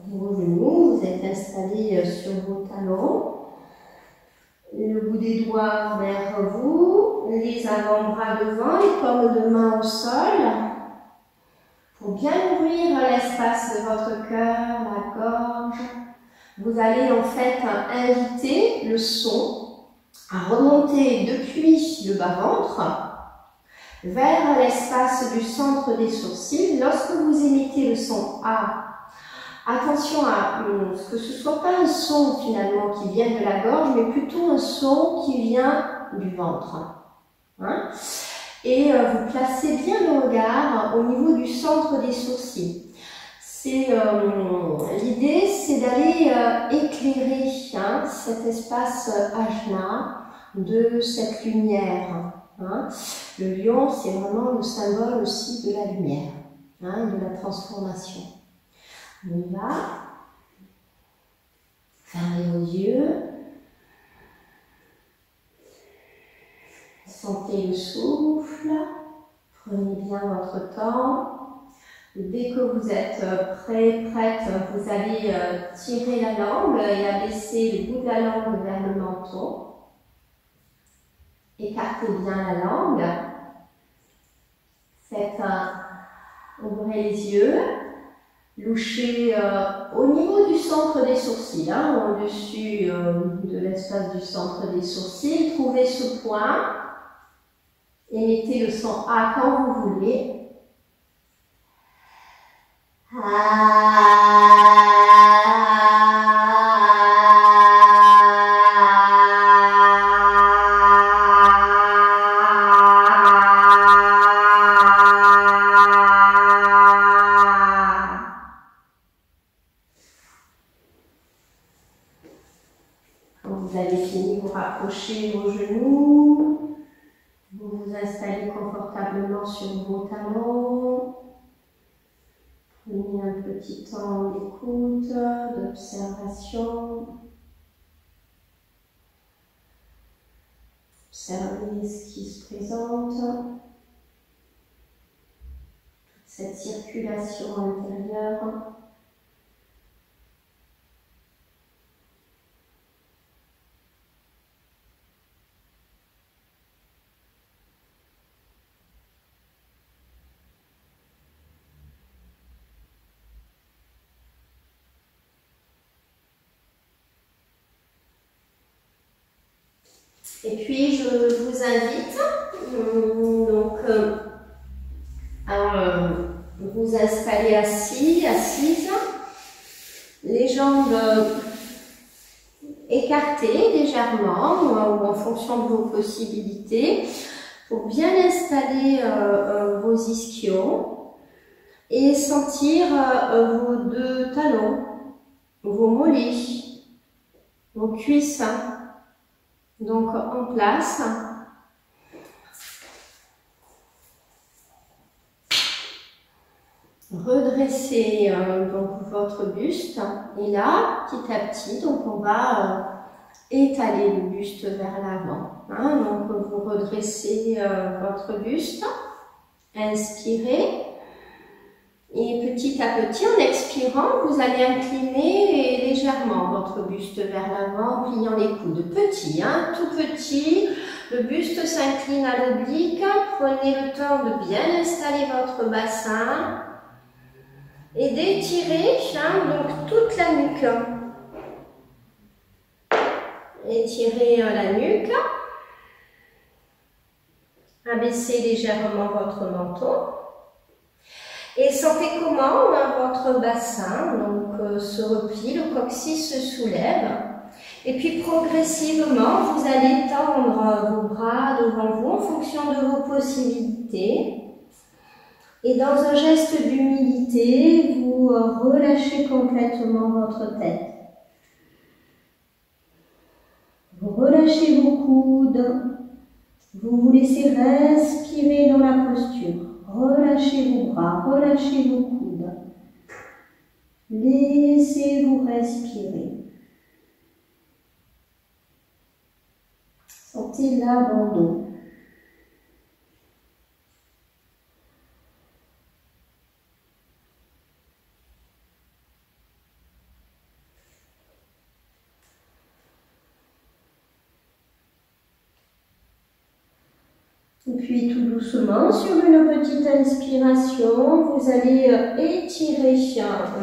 vos genoux, vous êtes installé sur vos talons, le bout des doigts vers vous, les avant-bras devant, les paumes de main au sol, pour bien ouvrir l'espace de votre cœur, la gorge. Vous allez en fait inviter le son à remonter depuis le bas-ventre vers l'espace du centre des sourcils. Lorsque vous émettez le son A, attention à ce que ce ne soit pas un son finalement qui vient de la gorge, mais plutôt un son qui vient du ventre. Et vous placez bien le regard au niveau du centre des sourcils. L'idée, c'est d'aller éclairer cet espace ajna de cette lumière. Le lion, c'est vraiment le symbole aussi de la lumière, de la transformation. On y va. Fermez vos yeux. Sentez le souffle. Prenez bien votre temps. Dès que vous êtes prêt, prête, vous allez tirer la langue et abaisser le bout de la langue vers le menton. Écartez bien la langue. Faites ouvrez les yeux. Louchez au niveau du centre des sourcils, hein, au-dessus de l'espace du centre des sourcils. Trouvez ce point. Émettez le son A quand vous voulez. Quand vous avez fini, vous rapprochez vos genoux, vous vous installez confortablement sur vos talons. Prenez un petit temps d'écoute, d'observation. Observez ce qui se présente. Toute cette circulation intérieure. Et puis, je vous invite à vous installer assis, assise, les jambes écartées légèrement ou en fonction de vos possibilités pour bien installer vos ischions et sentir vos deux talons, vos mollets, vos cuisses. Donc en place. Redressez donc votre buste et là, petit à petit, donc on va étaler le buste vers l'avant. Hein, donc vous redressez votre buste, inspirez et petit à petit, en expirant, vous allez incliner légèrement votre buste vers l'avant, en pliant les coudes. Petit, hein, tout petit, le buste s'incline à l'oblique. Prenez le temps de bien installer votre bassin et d'étirer donc toute la nuque. Étirez la nuque. Abaissez légèrement votre menton. Et sentez comment votre bassin se replie, le coccyx se soulève. Et puis progressivement, vous allez tendre vos bras devant vous en fonction de vos possibilités. Et dans un geste d'humilité, vous relâchez complètement votre tête. Vous relâchez vos coudes. Vous vous laissez respirer dans la posture. Relâchez vos bras, relâchez vos coudes. Laissez-vous respirer. Sentez l'abandon. Et puis tout doucement, sur une petite inspiration, vous allez étirer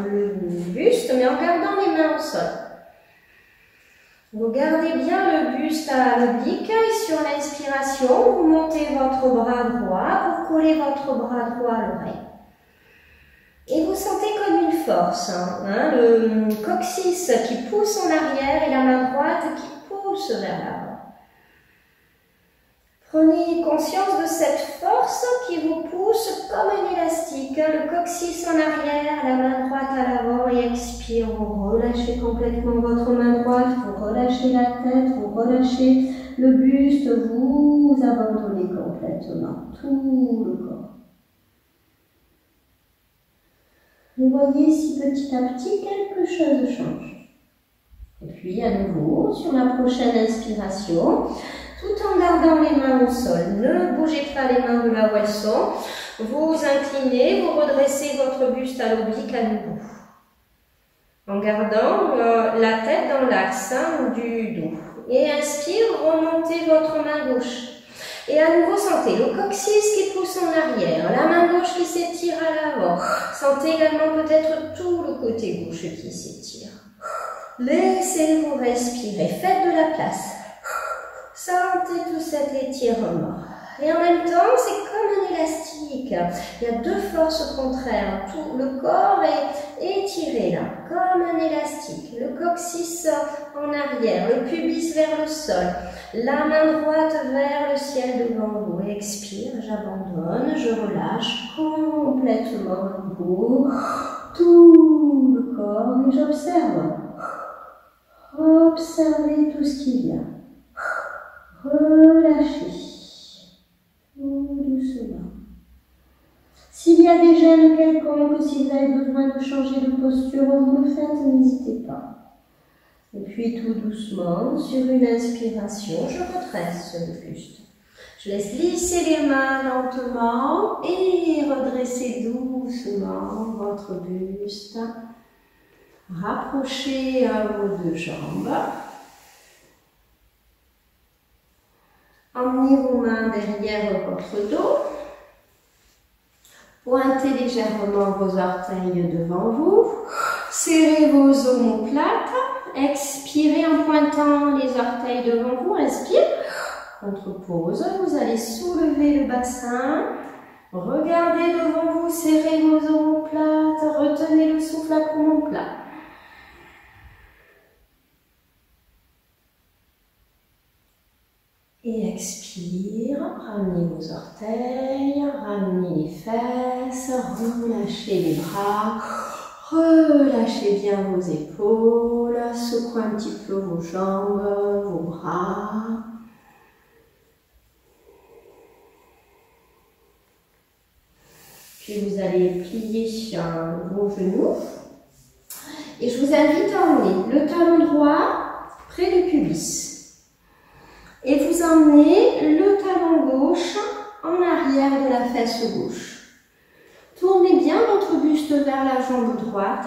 le buste, mais en gardant les mains au sol. Vous gardez bien le buste à l'oblique et sur l'inspiration, vous montez votre bras droit pour coller votre bras droit à l'oreille. Et vous sentez comme une force, le coccyx qui pousse en arrière et la main droite qui pousse vers l'avant. Prenez conscience de cette force qui vous pousse comme un élastique, le coccyx en arrière, la main droite à l'avant et expire. Vous relâchez complètement votre main droite, vous relâchez la tête, vous relâchez le buste, vous abandonnez complètement tout le corps. Vous voyez si petit à petit quelque chose change. Et puis à nouveau, sur la prochaine inspiration, tout en gardant les mains au sol, ne bougez pas les mains de là où elles sont. Vous inclinez, vous redressez votre buste à l'oblique à nouveau. En gardant la tête dans l'axe du dos. Et inspire, remontez votre main gauche. Et à nouveau, sentez le coccyx qui pousse en arrière, la main gauche qui s'étire à l'avant. Sentez également peut-être tout le côté gauche qui s'étire. Laissez-vous respirer, faites de la place. Sentez tout cet étirement. Et en même temps, c'est comme un élastique. Il y a deux forces contraires. Tout le corps est étiré là, comme un élastique. Le coccyx en arrière, le pubis vers le sol. La main droite vers le ciel devant vous. Expire, j'abandonne, je relâche complètement le dos, tout le corps et j'observe. Observez tout ce qui vient. Relâchez. Tout doucement. S'il y a des gênes quelconques, si vous avez besoin de changer de posture, vous le faites, n'hésitez pas. Et puis tout doucement, sur une inspiration, je redresse le buste. Je laisse glisser les mains lentement et redresser doucement votre buste. Rapprochez vos deux jambes. Emmenez vos mains derrière votre dos. Pointez légèrement vos orteils devant vous. Serrez vos omoplates. Expirez en pointant les orteils devant vous. Inspire. Contre-pause. Vous allez soulever le bassin. Regardez devant vous. Serrez vos omoplates. Retenez le souffle à poumon plat. Et expire, ramenez vos orteils, ramenez les fesses, relâchez les bras, relâchez bien vos épaules, secouez un petit peu vos jambes, vos bras. Puis vous allez plier vos genoux. Et je vous invite à emmener le talon droit près du pubis. Et vous emmenez le talon gauche en arrière de la fesse gauche. Tournez bien votre buste vers la jambe droite.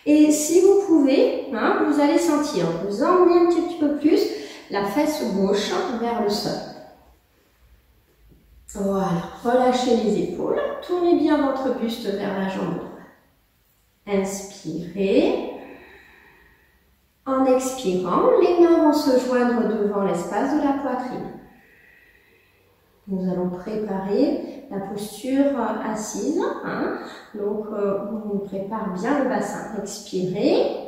Et si vous pouvez, vous allez sentir, vous emmenez un petit peu plus la fesse gauche vers le sol. Voilà, relâchez les épaules. Tournez bien votre buste vers la jambe droite. Inspirez. En expirant, les mains vont se joindre devant l'espace de la poitrine. Nous allons préparer la posture assise. Donc, on prépare bien le bassin. Expirez.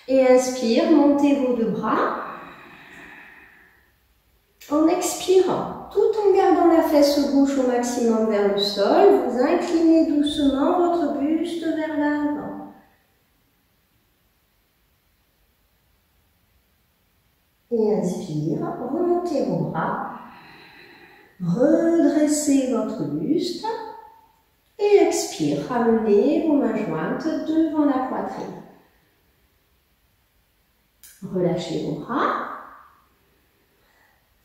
Et inspire, montez vos deux bras. En expirant, tout en gardant la fesse gauche au maximum vers le sol, vous inclinez doucement votre buste vers l'avant. Et inspire, remontez vos bras, redressez votre buste et expire, ramenez vos mains jointes devant la poitrine. Relâchez vos bras,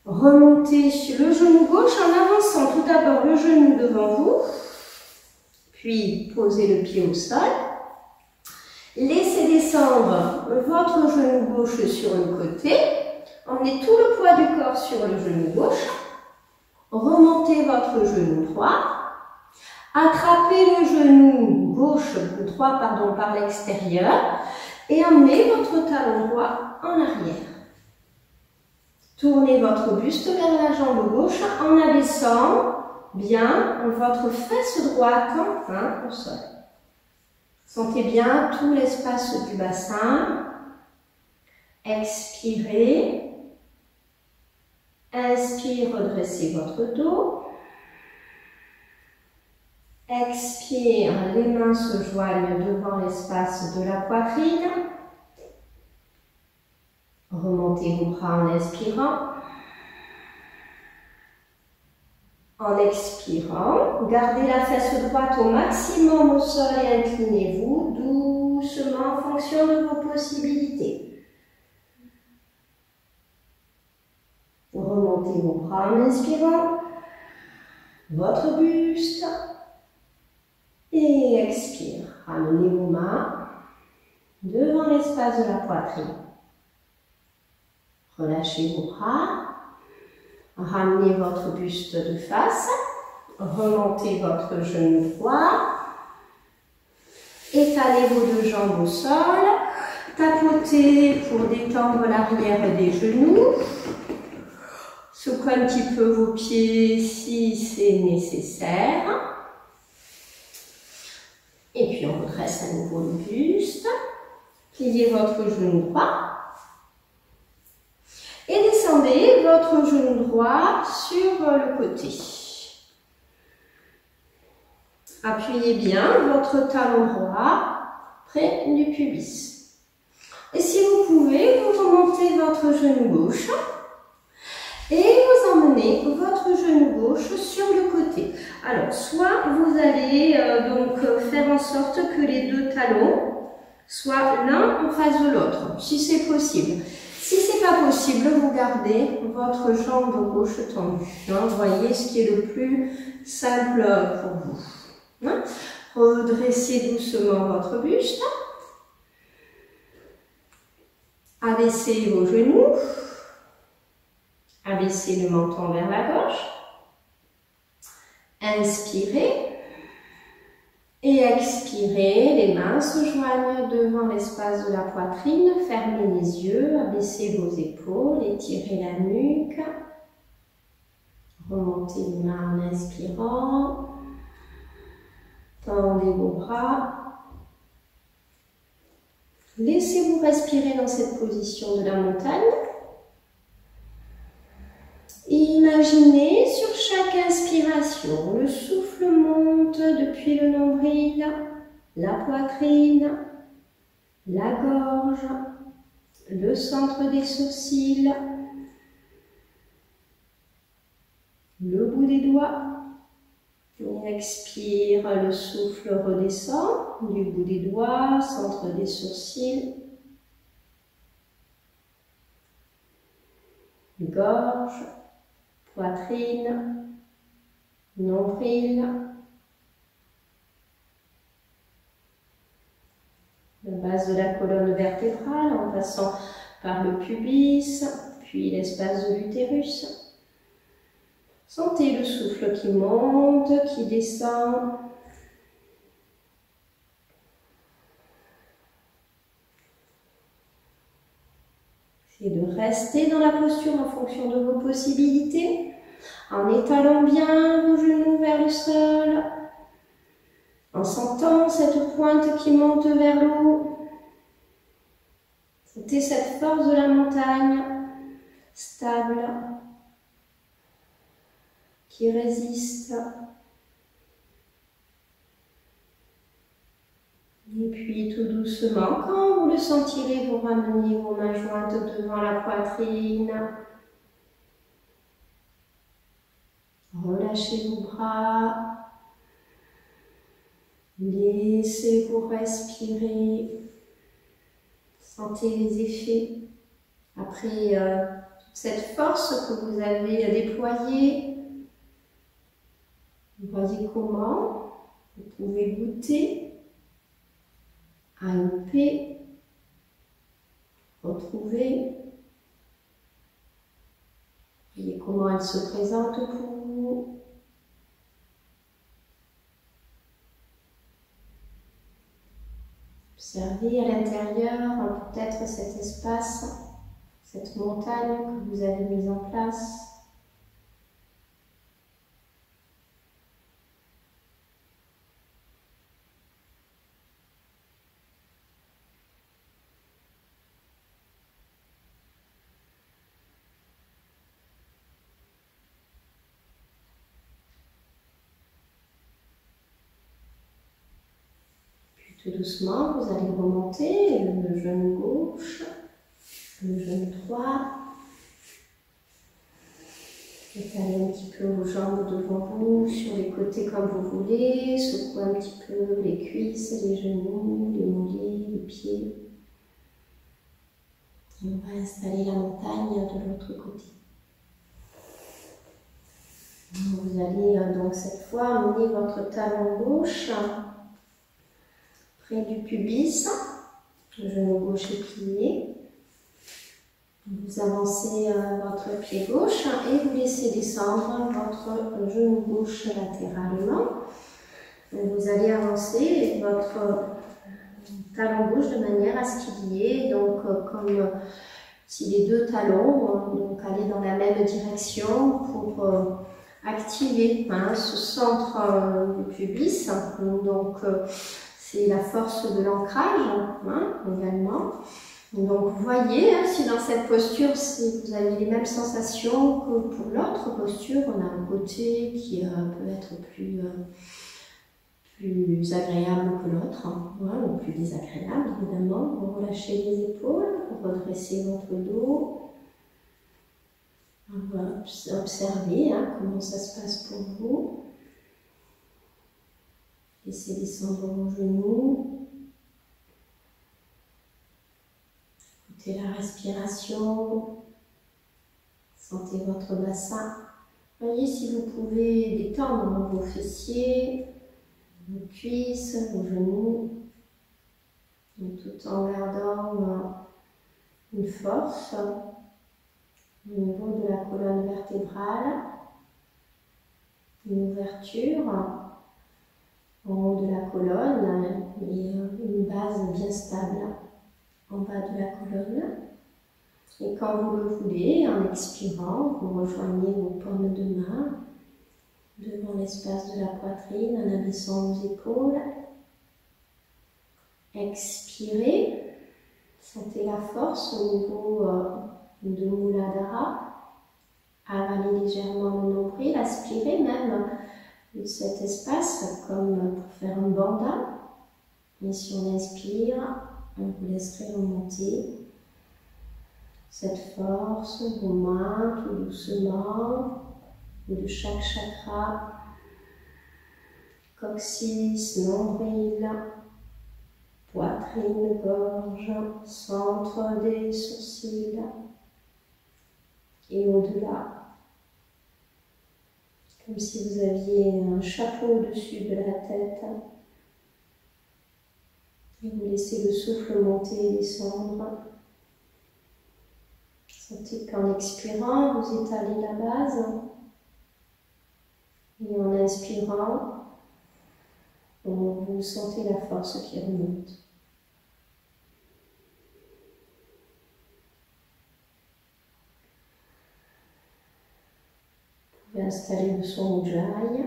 remontez le genou gauche en avançant tout d'abord le genou devant vous, puis posez le pied au sol. Laissez descendre votre genou gauche sur le côté. Emmenez tout le poids du corps sur le genou gauche. Remontez votre genou droit. Attrapez le genou droit par l'extérieur et emmenez votre talon droit en arrière. Tournez votre buste vers la jambe gauche en abaissant bien votre fesse droite au sol. Sentez bien tout l'espace du bassin. Expirez. Inspire, redressez votre dos. Expire, les mains se joignent devant l'espace de la poitrine. Remontez vos bras en inspirant. En expirant, gardez la fesse droite au maximum au sol et inclinez-vous doucement en fonction de vos possibilités. Remontez vos bras en inspirant. votre buste. Et expire. Ramenez vos mains devant l'espace de la poitrine. Relâchez vos bras. Ramenez votre buste de face. Remontez votre genou droit. Étalez vos deux jambes au sol. Tapotez pour détendre l'arrière des genoux. Secouez un petit peu vos pieds si c'est nécessaire. Et puis on redresse à nouveau le buste. Pliez votre genou droit. Et descendez votre genou droit sur le côté. Appuyez bien votre talon droit près du pubis. Et si vous pouvez, vous remontez votre genou gauche et vous emmenez votre genou gauche sur le côté. Alors, soit vous allez donc faire en sorte que les deux talons soient l'un en face de l'autre, si c'est possible. Si ce n'est pas possible, vous gardez votre jambe gauche tendue. Vous voyez ce qui est le plus simple pour vous. Redressez doucement votre buste. Abaissez vos genoux. Abaissez le menton vers la gauche. Inspirez. Et expirez, les mains se joignent devant l'espace de la poitrine, fermez les yeux, abaissez vos épaules, étirez la nuque. Remontez les mains en inspirant. Tendez vos bras. Laissez-vous respirer dans cette position de la montagne. Imaginez sur chaque inspiration, le souffle monte depuis le nombril, la poitrine, la gorge, le centre des sourcils, le bout des doigts. Et expire, le souffle redescend du bout des doigts, centre des sourcils, gorge, poitrine, nombril, la base de la colonne vertébrale en passant par le pubis, puis l'espace de l'utérus. Sentez le souffle qui monte, qui descend. Essayez de rester dans la posture en fonction de vos possibilités, en étalant bien vos genoux vers le sol, en sentant cette pointe qui monte vers le haut. Sentez cette force de la montagne, stable, qui résiste. Et puis tout doucement, quand vous le sentirez, vous ramenez vos mains jointes devant la poitrine. Relâchez vos bras. Laissez-vous respirer. Sentez les effets. Après toute cette force que vous avez déployée, voyez comment vous pouvez goûter à une paix, retrouver. Voyez comment elle se présente pour vous. Observez à l'intérieur peut-être cet espace, cette montagne que vous avez mise en place. Tout doucement, vous allez remonter le genou gauche, le genou droit. Étalez un petit peu vos jambes devant vous, sur les côtés comme vous voulez. Secouez un petit peu les cuisses, les genoux, les mollets, les pieds. Et on va installer la montagne de l'autre côté. Vous allez donc cette fois amener votre talon gauche près du pubis, le genou gauche est plié. Vous avancez votre pied gauche et vous laissez descendre votre genou gauche latéralement. Et vous allez avancer votre talon gauche de manière à ce qu'il y ait, donc comme si les deux talons donc allaient dans la même direction pour activer ce centre du pubis. Donc c'est la force de l'ancrage également. Donc vous voyez, si dans cette posture, vous avez les mêmes sensations que pour l'autre posture, on a un côté qui peut être plus agréable que l'autre, ou plus désagréable évidemment. Vous relâchez les épaules, vous redressez votre dos. On va observer comment ça se passe pour vous. Laissez descendre vos genoux. Écoutez la respiration. Sentez votre bassin. Voyez si vous pouvez détendre vos fessiers, vos cuisses, vos genoux, tout en gardant une force au niveau de la colonne vertébrale, une ouverture en haut de la colonne et une base bien stable en bas de la colonne. Et quand vous le voulez, en expirant, vous rejoignez vos paumes de main devant l'espace de la poitrine en abaissant vos épaules. Expirez, sentez la force au niveau de Muladhara. Avalez légèrement le nombril, aspirez même de cet espace comme pour faire un bandha. Et si on inspire, on vous laisserait remonter cette force, vos mains tout doucement, de chaque chakra, coccyx, nombril, poitrine, gorge, centre des sourcils et au-delà. Comme si vous aviez un chapeau au-dessus de la tête. Et vous laissez le souffle monter et descendre. Sentez qu'en expirant, vous étalez la base. Et en inspirant, vous sentez la force qui remonte. Vous pouvez installer le son Ujjayi.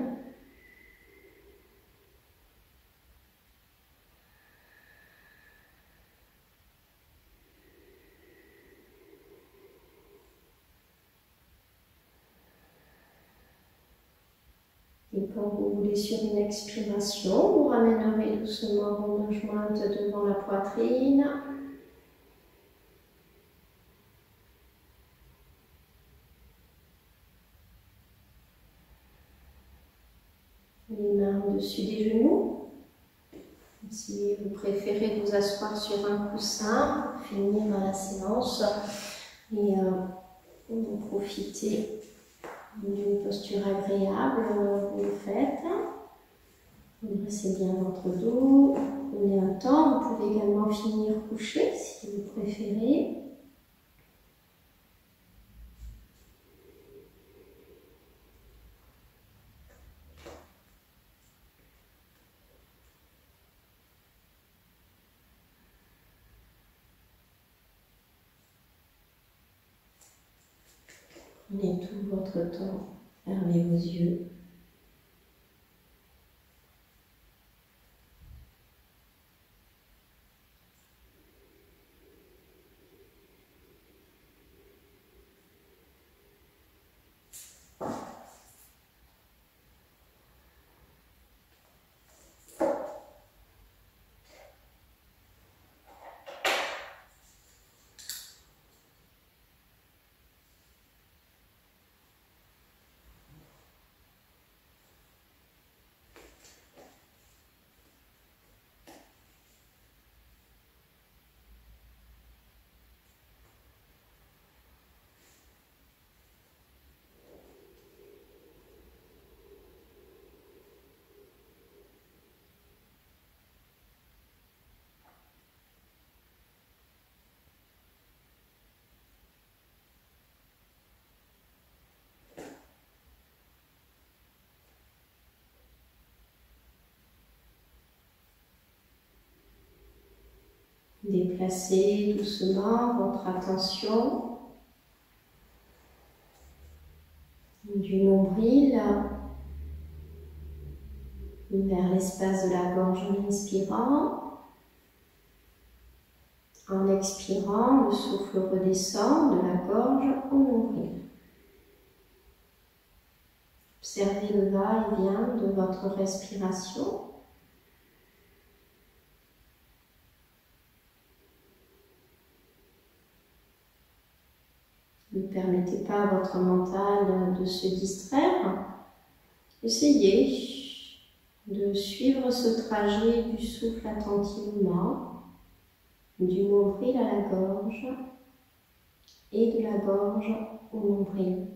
Et quand vous voulez sur une expiration, vous ramènerez doucement vos mains jointes devant la poitrine. Les mains au-dessus des genoux. Si vous préférez vous asseoir sur un coussin, finir la séance et vous profitez d'une posture agréable, vous le faites. Vous dressez bien votre dos, prenez un temps, vous pouvez également finir couché si vous préférez. Prenez tout votre temps, fermez vos yeux. Déplacez doucement votre attention du nombril vers l'espace de la gorge en inspirant. En expirant, le souffle redescend de la gorge au nombril. Observez le va-et-vient de votre respiration. Ne permettez pas à votre mental de se distraire. Essayez de suivre ce trajet du souffle attentivement, du nombril à la gorge et de la gorge au nombril.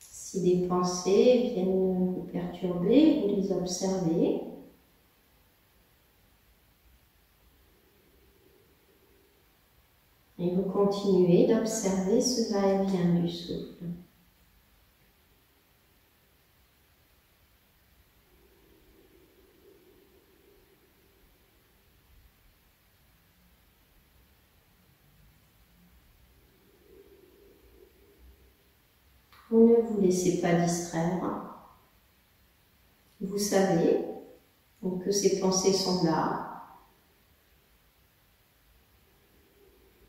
Si des pensées viennent vous perturber, vous les observez. Et vous continuez d'observer ce va-et-vient du souffle. Vous ne vous laissez pas distraire. Vous savez que ces pensées sont là.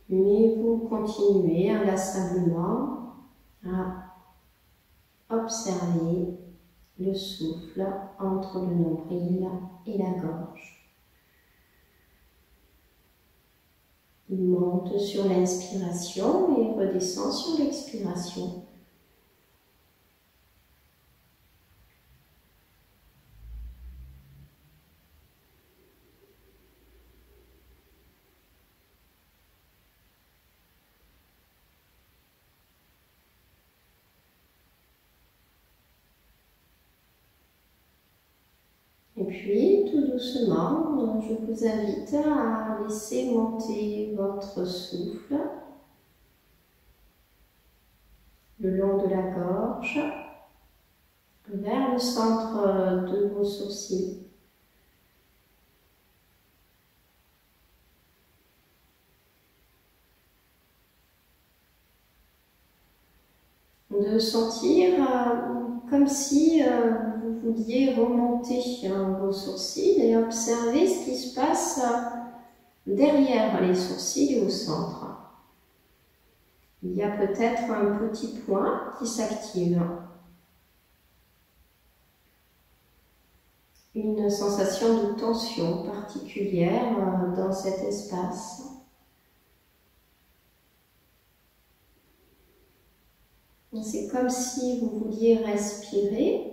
Mais vous continuez inlassablement à observer le souffle entre le nombril et la gorge. Il monte sur l'inspiration et redescend sur l'expiration. Et puis, tout doucement, je vous invite à laisser monter votre souffle le long de la gorge vers le centre de vos sourcils. De sentir comme si vous vouliez remonter vos sourcils et observer ce qui se passe derrière les sourcils et au centre. Il y a peut-être un petit point qui s'active. Une sensation de tension particulière dans cet espace. C'est comme si vous vouliez respirer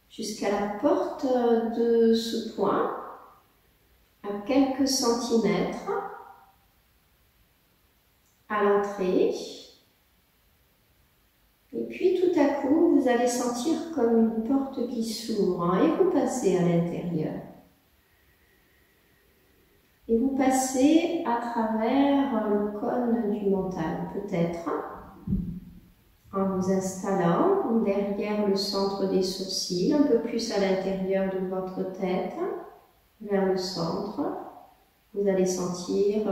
jusqu'à la porte de ce point, à quelques centimètres, à l'entrée. Et puis tout à coup, vous allez sentir comme une porte qui s'ouvre et vous passez à l'intérieur. Et vous passez à travers le cône du mental, peut-être, en vous installant derrière le centre des sourcils, un peu plus à l'intérieur de votre tête, vers le centre. Vous allez sentir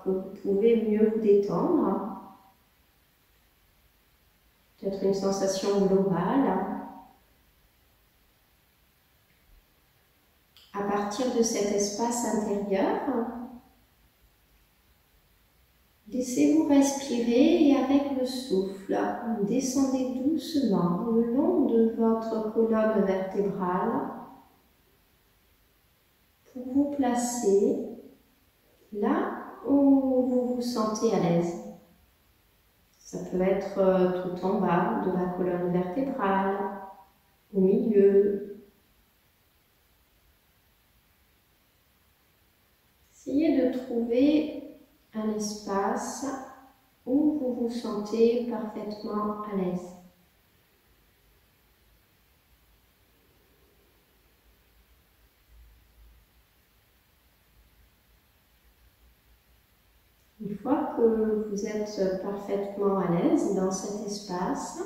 que vous pouvez mieux vous détendre. Peut-être une sensation globale. À partir de cet espace intérieur, laissez-vous respirer et avec le souffle, descendez doucement le long de votre colonne vertébrale pour vous placer là où vous vous sentez à l'aise. Ça peut être tout en bas de la colonne vertébrale au milieu. Essayez de trouver un espace où vous vous sentez parfaitement à l'aise. Une fois que vous êtes parfaitement à l'aise dans cet espace,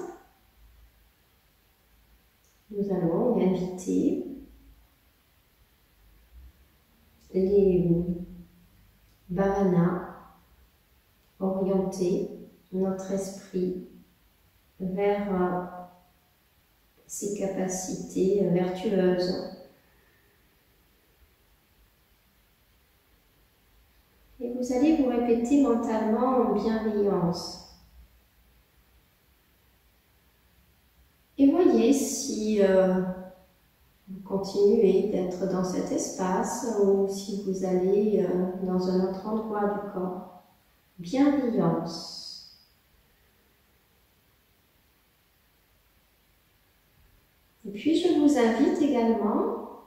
nous allons inviter les bhavanas, orienter notre esprit vers ses capacités vertueuses. Et vous allez vous répéter mentalement en bienveillance. Et voyez si vous continuez d'être dans cet espace ou si vous allez dans un autre endroit du corps. Bienveillance. Et puis je vous invite également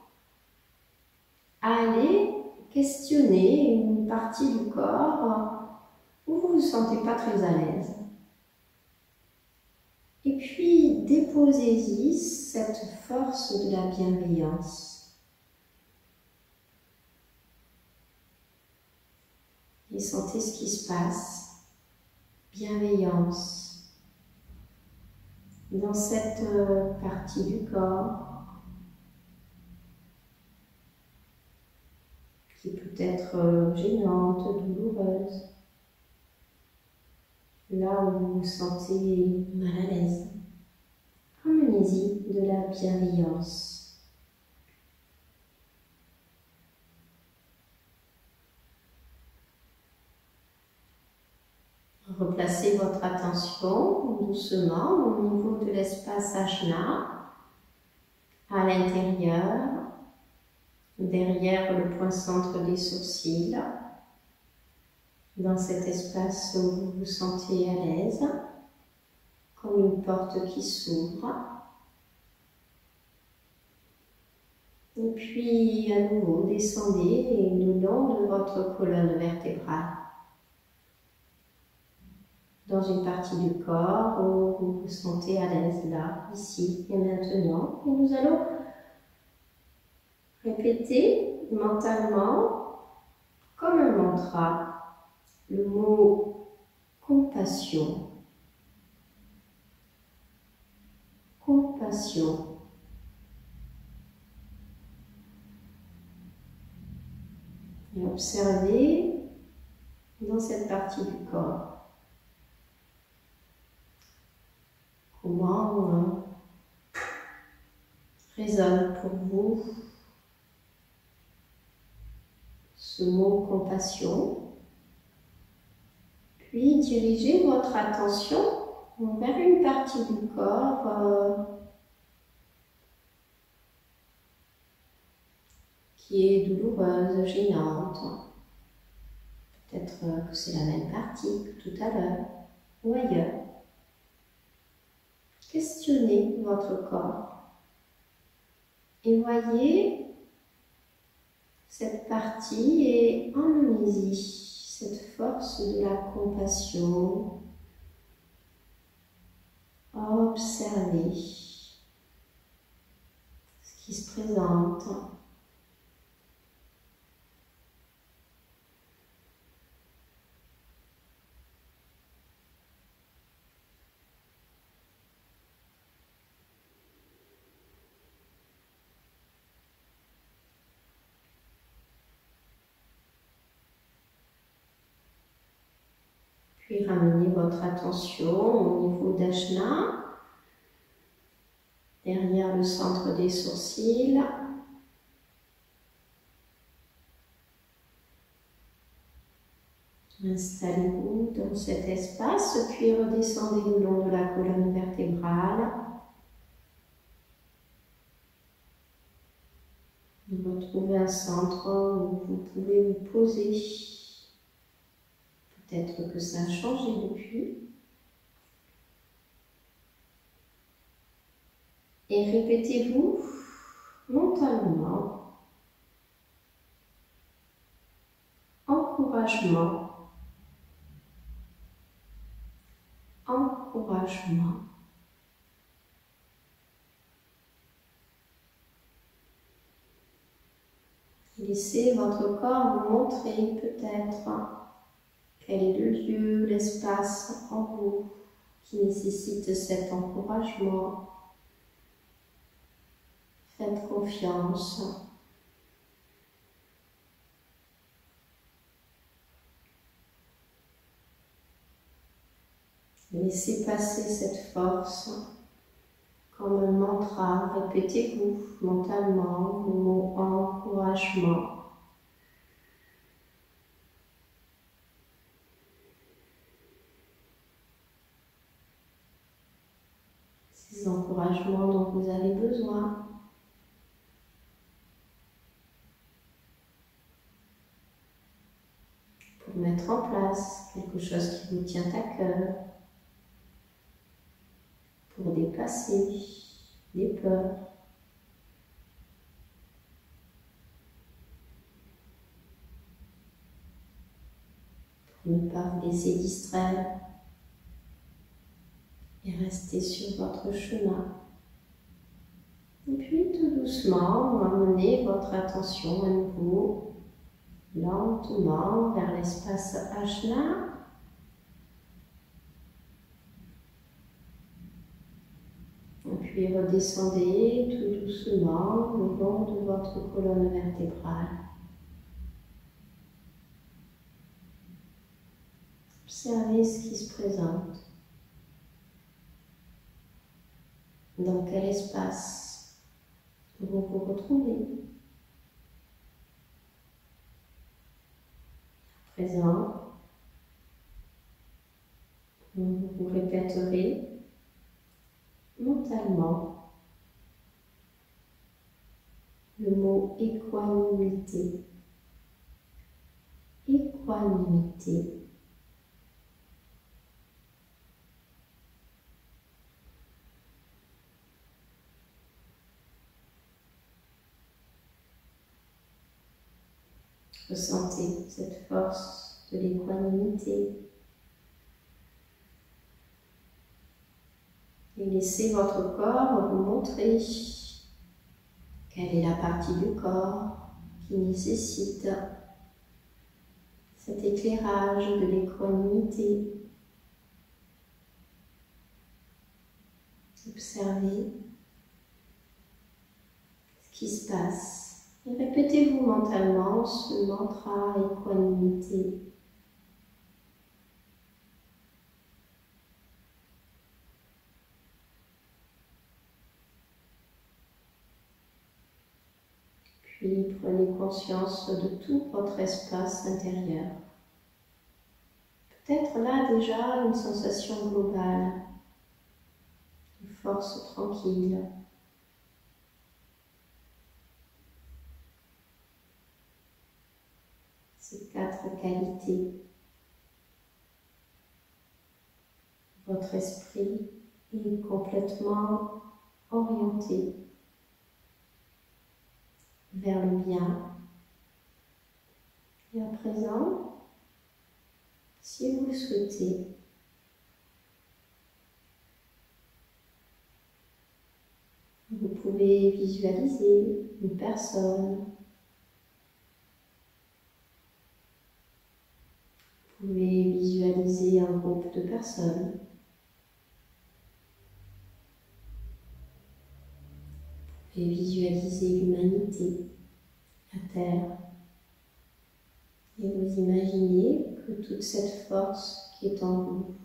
à aller questionner une partie du corps où vous ne vous sentez pas très à l'aise. Et puis déposez-y cette force de la bienveillance. Et sentez ce qui se passe. Bienveillance. Dans cette partie du corps qui peut être gênante, douloureuse. Là où vous vous sentez mal à l'aise. Emmenez-y de la bienveillance. Replacez votre attention doucement au niveau de l'espace ajna, à l'intérieur, derrière le point centre des sourcils, dans cet espace où vous vous sentez à l'aise, comme une porte qui s'ouvre. Et puis à nouveau, descendez le long de votre colonne vertébrale, dans une partie du corps où vous vous sentez à l'aise, là, ici et maintenant. Et nous allons répéter mentalement, comme un mantra, le mot compassion. Compassion. Et observez dans cette partie du corps comment résonne pour vous ce mot compassion. Puis dirigez votre attention vers une partie du corps qui est douloureuse, gênante. Peut-être que c'est la même partie que tout à l'heure ou ailleurs. Questionnez votre corps et voyez cette partie et emmenez-y cette force de la compassion. Observez ce qui se présente. Puis ramenez votre attention au niveau d'Ajna, derrière le centre des sourcils. Installez-vous dans cet espace, puis redescendez le long de la colonne vertébrale. Retrouvez un centre où vous pouvez vous poser. Peut-être que ça a changé depuis. Et répétez-vous mentalement, encouragement, encouragement. Laissez votre corps vous montrer peut-être quel est le lieu, l'espace en vous qui nécessite cet encouragement. Faites confiance. Laissez passer cette force comme un mantra. Répétez-vous mentalement le mot encouragement. Ces encouragements dont vous avez besoin. Pour mettre en place quelque chose qui vous tient à cœur. Pour dépasser les peurs. Pour ne pas vous laisser distraire et rester sur votre chemin. Et puis tout doucement, amenez votre attention à nouveau lentement vers l'espace ajna. Et puis redescendez tout doucement le long de votre colonne vertébrale. Observez ce qui se présente. Dans quel espace vous vous retrouvez. À présent, vous répéterez mentalement le mot équanimité. Équanimité. Ressentez cette force de l'équanimité. Et laissez votre corps vous montrer quelle est la partie du corps qui nécessite cet éclairage de l'équanimité. Observez ce qui se passe. Et répétez-vous mentalement ce mantra équanimité. Puis prenez conscience de tout votre espace intérieur. Peut-être là déjà une sensation globale, une force tranquille. Ces 4 qualités. Votre esprit est complètement orienté vers le bien. Et à présent, si vous le souhaitez, vous pouvez visualiser une personne. Vous pouvez visualiser un groupe de personnes. Vous pouvez visualiser l'humanité, la Terre. Et vous imaginez que toute cette force qui est en vous,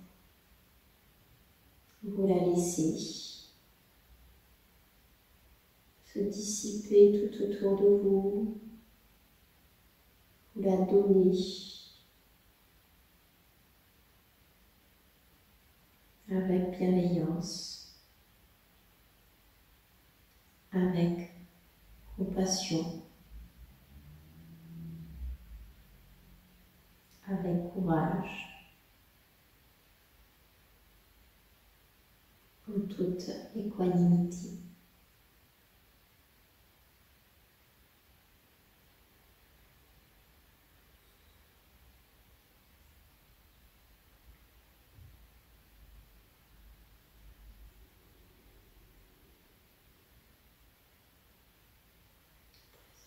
vous la laissez se dissiper tout autour de vous. Vous la donnez avec bienveillance, avec compassion, avec courage, en toute équanimité.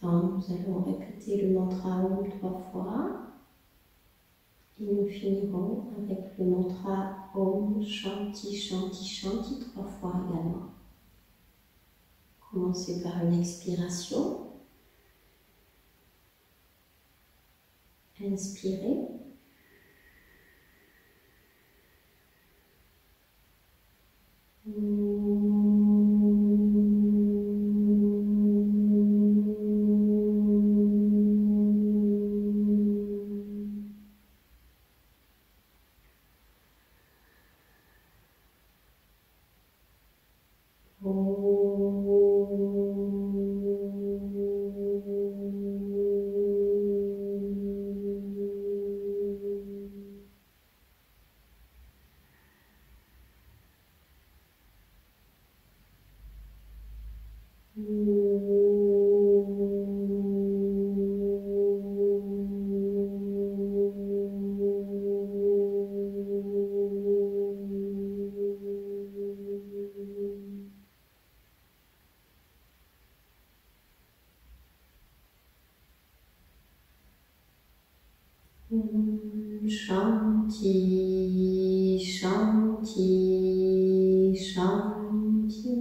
Alors, nous allons répéter le mantra Om 3 fois. Et nous finirons avec le mantra Om Shanti Shanti Shanti 3 fois également. Commencez par une expiration. Inspirez. Shanti, Shanti, Shanti.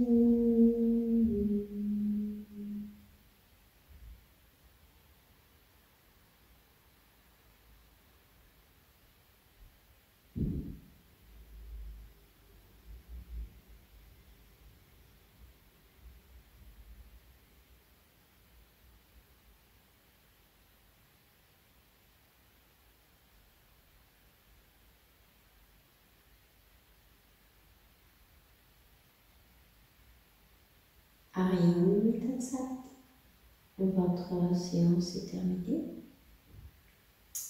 Arium Tatsat. Votre séance est terminée.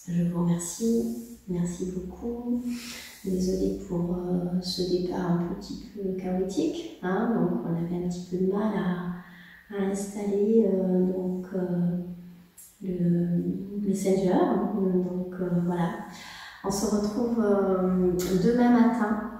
Je vous remercie. Merci beaucoup. Désolée pour ce départ un petit peu chaotique. Donc, on avait un petit peu de mal à installer le Messenger. Donc, voilà. On se retrouve demain matin